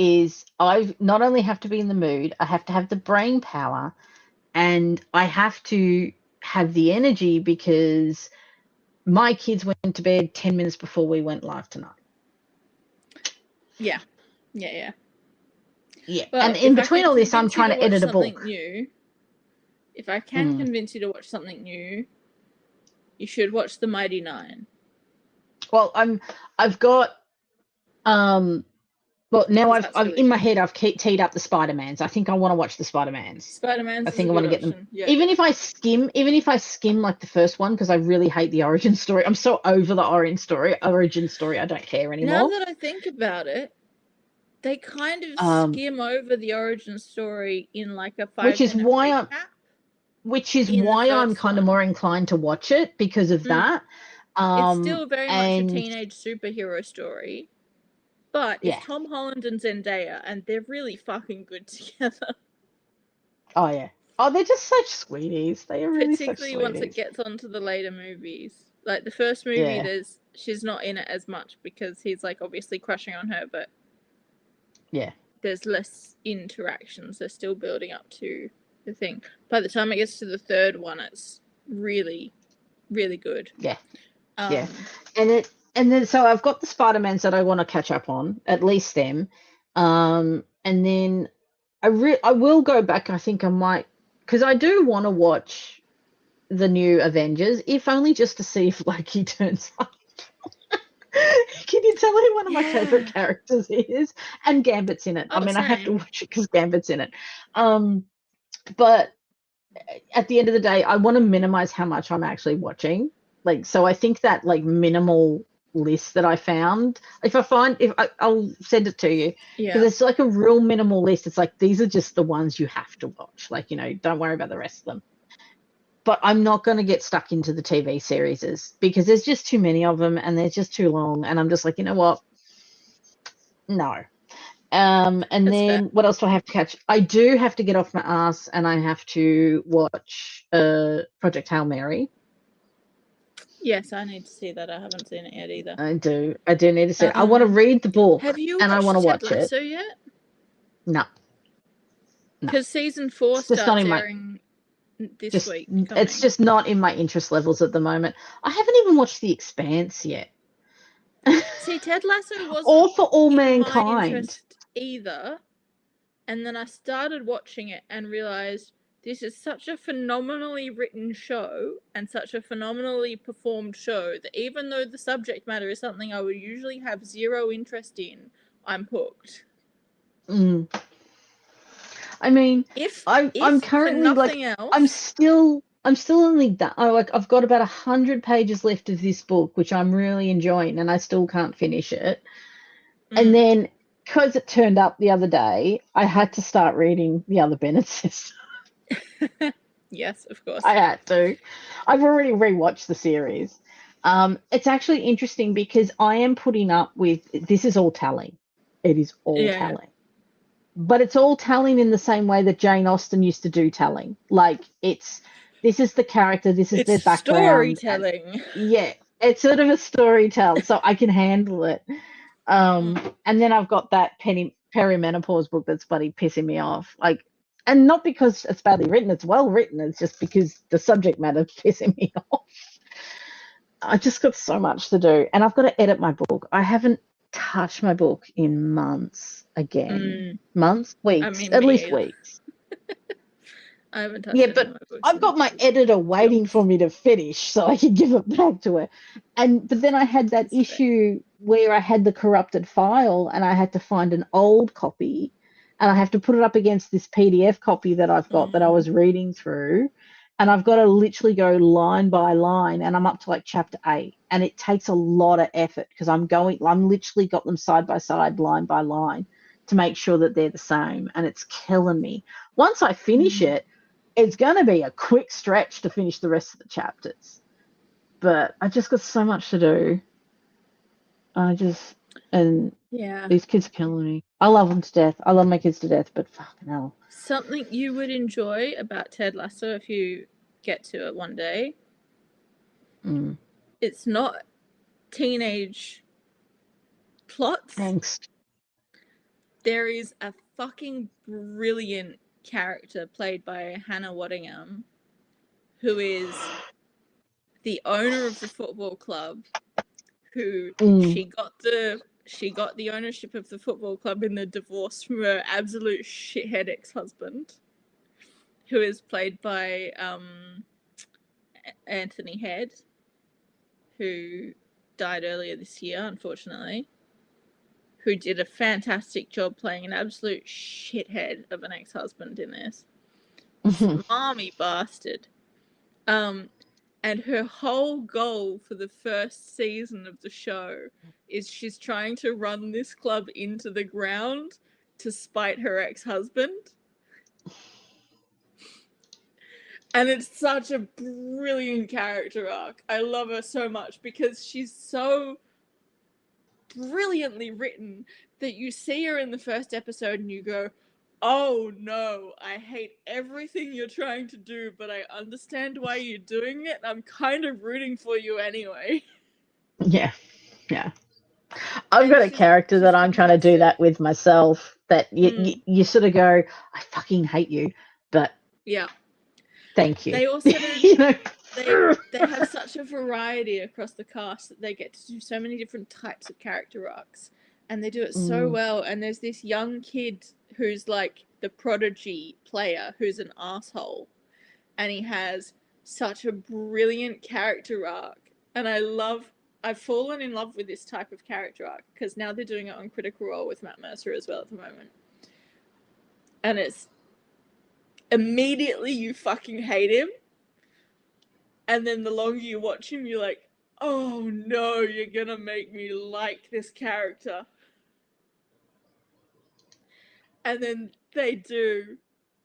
I not only have to be in the mood, I have to have the brain power, and I have to have the energy, because my kids went to bed 10 minutes before we went live tonight. Yeah. Yeah, Well, and in between all this, I'm trying to edit a book. If I can convince you to watch something new, you should watch The Mighty Nine. Well, I've got well, now I've really in my head I've teed up the Spider-Mans. I think I want to watch the Spider-Mans. Spider-Man's I think is a I want to good get them. option. Yeah. Even if I skim like the first one, because I really hate the origin story. I'm so over the origin story. I don't care anymore. Now that I think about it, they kind of skim over the origin story in like a 5-minute recap. Which is why I'm kind of more inclined to watch it, because of that. It's still very much a teenage superhero story, but it's Tom Holland and Zendaya, and they're really fucking good together. Oh yeah. Oh, they're just such sweeties. They are really such sweeties. Particularly once it gets onto the later movies. Like the first movie, she's not in it as much because he's like obviously crushing on her, but there's less interactions. They're still building up to the thing. By the time it gets to the third one, it's really, really good. Yeah. And then so I've got the Spider-Mans that I want to catch up on, at least them. And then I will go back. I think I might, because I do want to watch the new Avengers, if only just to see if Loki turns up. Can you tell who one of my favorite characters is? And Gambit's in it. I mean, I have to watch it because Gambit's in it. But at the end of the day, I want to minimize how much I'm actually watching. Like, so I think that like minimal list that I found, I'll send it to you, because it's like a real minimal list. It's like, these are just the ones you have to watch. Like, don't worry about the rest of them. But I'm not going to get stuck into the TV series because there's just too many of them and they're just too long. And I'm just like, you know what? No. And that's then fair. What else do I have to catch? I do have to get off my ass and I have to watch Project Hail Mary. Yes, I need to see that. I haven't seen it yet either. I do need to see it. I want to read the book. Have you and I want to watch Ted Lasso yet? No. Because season 4 starts airing this week. It's just not in my interest levels at the moment. I haven't even watched The Expanse yet. See, Ted Lasso wasn't or For All in Mankind my interest either. And then I started watching it and realized this is such a phenomenally written show and such a phenomenally performed show that even though the subject matter is something I would usually have zero interest in, I'm hooked. I mean, I'm currently I'm still only that. I've got about 100 pages left of this book, which I'm really enjoying, and I still can't finish it. And then, because it turned up the other day, I had to start reading the other Bennett sisters. Yes, of course. I had to. I've already rewatched the series. It's actually interesting because I am putting up with, this is all telling. It is all telling. But it's all telling in the same way that Jane Austen used to do telling. Like, this is the character, this is their background. Storytelling. Yeah. it's sort of a storytell, so I can handle it. And then I've got that perimenopause book that's bloody pissing me off. Like, and not because it's badly written, it's well written. It's just because the subject matter's pissing me off. I just got so much to do, and I've got to edit my book. I haven't touched my book in months again. Months, weeks, at least either. weeks. I haven't touched Yeah, any of but my books. I've got my editor waiting for me to finish so I can give it back to her. But then I had that issue where I had the corrupted file and I had to find an old copy and I have to put it up against this PDF copy that I've got that I was reading through. And I've got to literally go line by line and I'm up to like chapter 8. And it takes a lot of effort because I'm literally got them side by side, line by line to make sure that they're the same. And it's killing me. Once I finish it, it's going to be a quick stretch to finish the rest of the chapters. But I just got so much to do. These kids are killing me. I love them to death. I love my kids to death, but fucking hell. Something you would enjoy about Ted Lasso if you get to it one day. It's not teenage plots. Angst. There is a fucking brilliant character played by Hannah Waddingham, who is the owner of the football club, who she got the ownership of the football club in the divorce from her absolute shithead ex-husband, who is played by Anthony Head, who died earlier this year, unfortunately, who did a fantastic job playing an absolute shithead of an ex-husband in this. Smarmy bastard. And her whole goal for the first season of the show is she's trying to run this club into the ground to spite her ex-husband. And it's such a brilliant character arc. I love her so much because she's so brilliantly written that you see her in the first episode and you go, oh no, I hate everything you're trying to do, but I understand why you're doing it. I'm kind of rooting for you anyway. Yeah. I've got a character that I'm trying to do that with myself, that you sort of go, I fucking hate you, but yeah, thank you. They also you know? they have such a variety across the cast that they get to do so many different types of character arcs, and they do it so well. And there's this young kid who's like the prodigy player who's an asshole, and he has such a brilliant character arc. And I've fallen in love with this type of character arc because now they're doing it on Critical Role with Matt Mercer as well at the moment, and it's immediately you fucking hate him. And then the longer you watch him, you're like, oh no, you're gonna make me like this character. And then they do.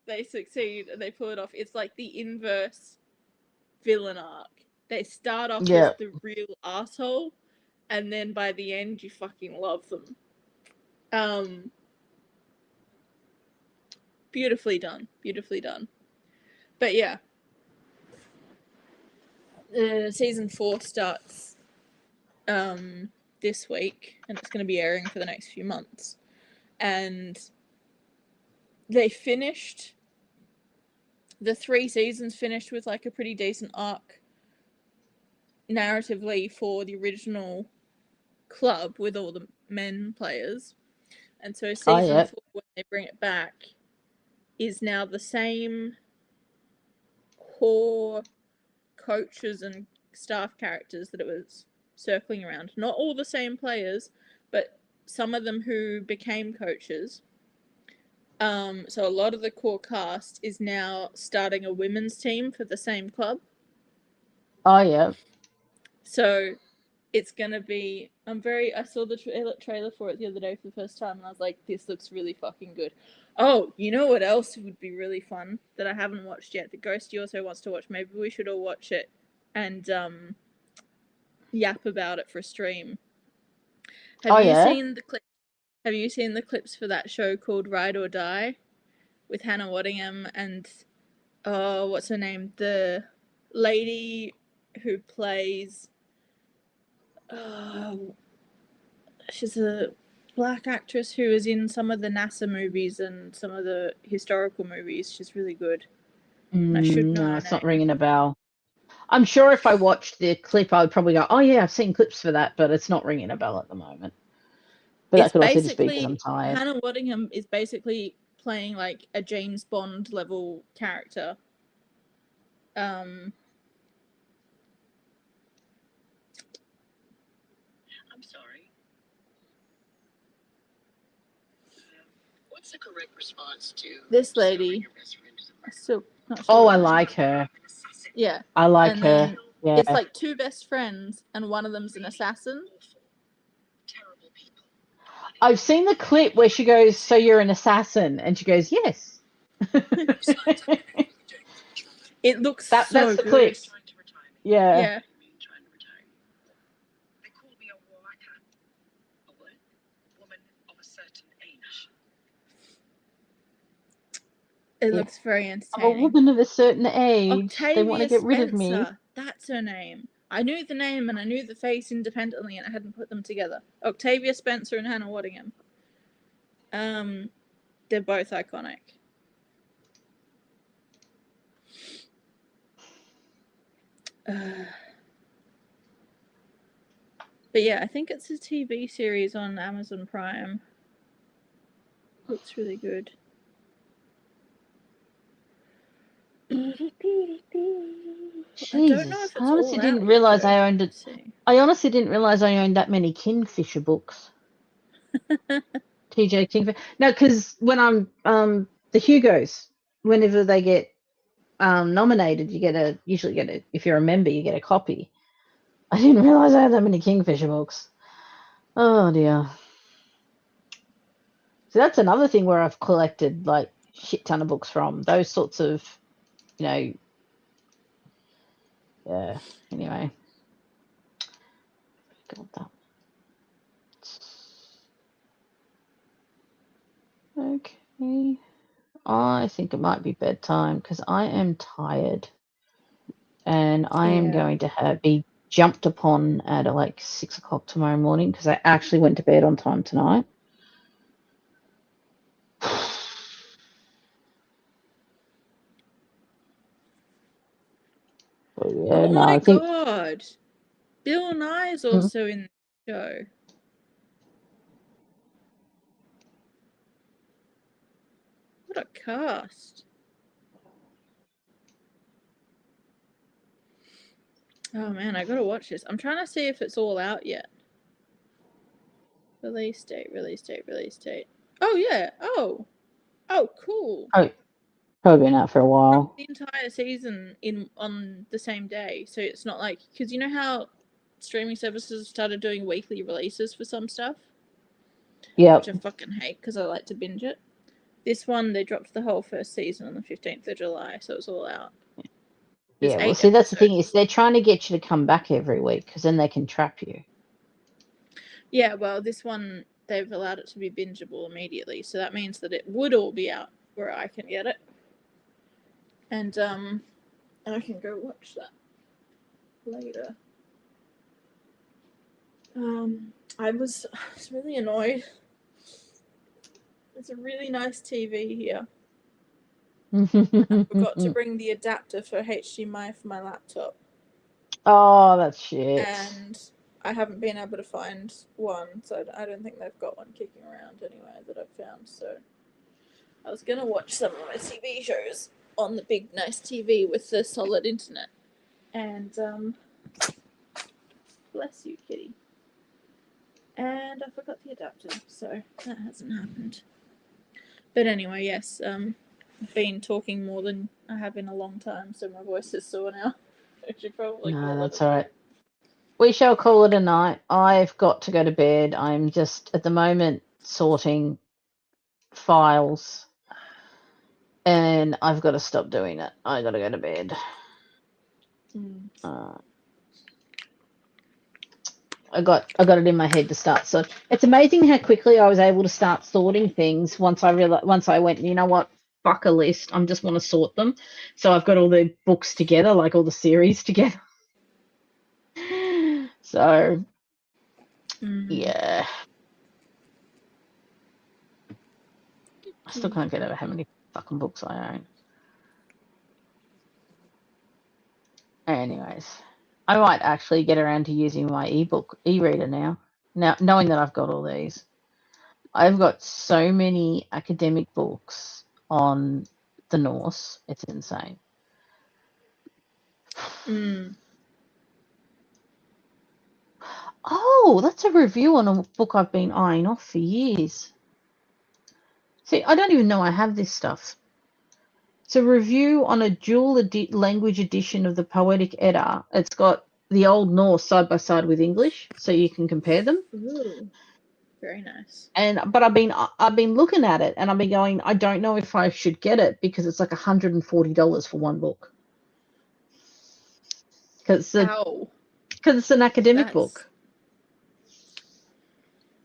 They succeed and they pull it off. It's like the inverse villain arc. They start off as the real asshole, and then by the end, you fucking love them. Beautifully done. Beautifully done. But yeah. Season 4 starts this week, and it's going to be airing for the next few months. And they finished, the 3 seasons finished with like a pretty decent arc narratively for the original club with all the men players. And so season 4, when they bring it back, is now the same core coaches and staff characters that it was circling around. Not all the same players, but some of them who became coaches. So a lot of the core cast is now starting a women's team for the same club. Oh yeah. So it's gonna be. I saw the trailer for it the other day for the first time, and I was like, "This looks really fucking good." Oh, you know what else would be really fun that I haven't watched yet? That Ghosty also wants to watch. Maybe we should all watch it and yap about it for a stream. Have you seen the clip? Have you seen the clips for that show called Ride or Die with Hannah Waddingham and what's her name? The lady who plays She's a black actress who is in some of the NASA movies and some of the historical movies. She's really good. I should know No, her it's not name. ringing a bell. I'm sure if I watched the clip, I would probably go, "Oh yeah, I've seen clips for that," but it's not ringing a bell at the moment. But that could also just be because I'm tired. Hannah Waddingham is basically playing like a James Bond level character. I'm sorry. What's the correct response to this lady? I'm still not sure. Oh, I like her. Yeah. I like her. Yeah. It's like two best friends, and one of them's an assassin. I've seen the clip where she goes, "So you're an assassin?" And she goes, "Yes." It looks that's so the good. clip. Yeah. Yeah. It looks very entertaining. I'm a woman of a certain age. Octavia they want to get rid of me. Spencer. That's her name. I knew the name and I knew the face independently, and I hadn't put them together. Octavia Spencer and Hannah Waddingham. They're both iconic. But yeah, I think it's a TV series on Amazon Prime. Looks really good. Jesus, I don't know if it's I honestly all didn't out realize yet, I owned it. I honestly didn't realize I owned that many Kingfisher books. TJ Kingfisher. No, because when I'm the Hugos, whenever they get nominated, you usually get a, if you're a member, you get a copy. I didn't realize I had that many Kingfisher books. Oh dear. So that's another thing where I've collected like shit ton of books from. Those sorts of, yeah. Anyway. Got that. Okay. I think it might be bedtime because I am tired, and I am going to be jumped upon at like 6 o'clock tomorrow morning because I actually went to bed on time tonight. Oh my god! Bill Nye is also in the show. What a cast! Oh man, I gotta watch this. I'm trying to see if it's all out yet. Release date. Oh yeah. Oh, cool. Oh, probably been out for a while. The entire season on the same day, so it's not like, because you know how streaming services started doing weekly releases for some stuff. Yeah. Which I fucking hate because I like to binge it. This one, they dropped the whole first season on the 15th of July, so it's all out. Yeah, well, see, that's the thing, is they're trying to get you to come back every week because then they can trap you. Yeah, well, this one, they've allowed it to be bingeable immediately, so that means that it would all be out where I can get it. And I can go watch that later. I was really annoyed. It's a really nice TV here. I forgot to bring the adapter for HDMI for my laptop. Oh, that's shit. And I haven't been able to find one, so I don't think they've got one kicking around anywhere that I've found. So I was going to watch some of my TV shows on the big, nice TV with the solid internet. And, bless you, kitty. And I forgot the adapter, so that hasn't happened. But anyway, yes, I've been talking more than I have in a long time, so my voice is sore now. I should probably No, that's all right. We shall call it a night. I've got to go to bed. I'm just at the moment sorting files, and I've got to stop doing it. I got to go to bed. I got it in my head to start. So it's amazing how quickly I was able to start sorting things once I went, you know what, fuck a list. I just want to sort them. So I've got all the books together, like all the series together. So Yeah. I still can't get over how many fucking books I own. Anyways, I might actually get around to using my eBook e-reader now. Now, knowing that I've got all these, I've got so many academic books on the Norse. It's insane. Oh, that's a review on a book I've been eyeing off for years. See, I don't even know I have this stuff. It's a review on a dual language edition of the Poetic Edda. It's got the Old Norse side by side with English, so you can compare them. Ooh, very nice. But I've been looking at it, and I've been going, I don't know if I should get it because it's like $140 for one book. Because it's an academic book.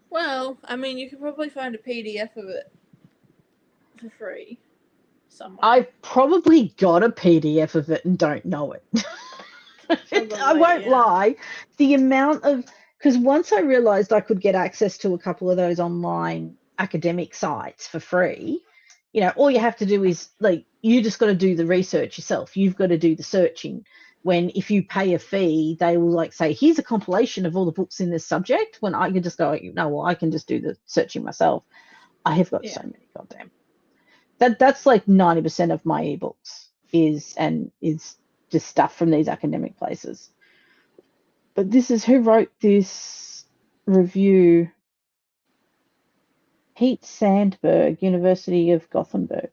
Well, I mean, you could probably find a PDF of it for free somewhere. I've probably got a PDF of it and don't know it. I won't lie. The amount of, because once I realized I could get access to a couple of those online academic sites for free, you know, all you have to do is, like, you just got to do the research yourself. You've got to do the searching. When if you pay a fee, they will like say, here's a compilation of all the books in this subject. When I can just go, no, well, I can just do the searching myself. I have got so many goddamn. That's like 90% of my ebooks is just stuff from these academic places. But this is who wrote this review. Pete Sandberg, University of Gothenburg.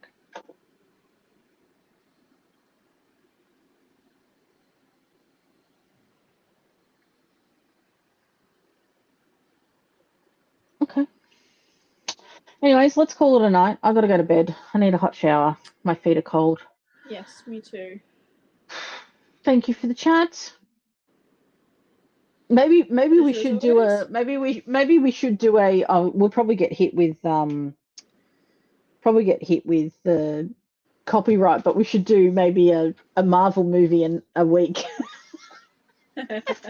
Okay. Anyways, let's call it a night. I've got to go to bed. I need a hot shower. My feet are cold. Yes, me too. Thank you for the chat. Maybe we should do a we'll probably get hit with the copyright, but we should do maybe a Marvel movie in a week.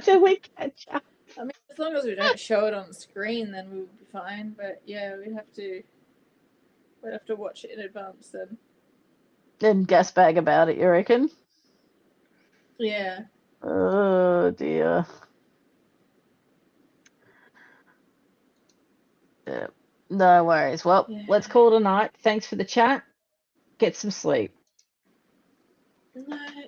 Till we catch up. I mean, as long as we don't show it on the screen, then we'll be fine. But yeah, we'd have to watch it in advance then. And gas bag about it, you reckon? Yeah. Oh dear. Yeah. No worries. Well, let's call it a night. Thanks for the chat. Get some sleep. Night.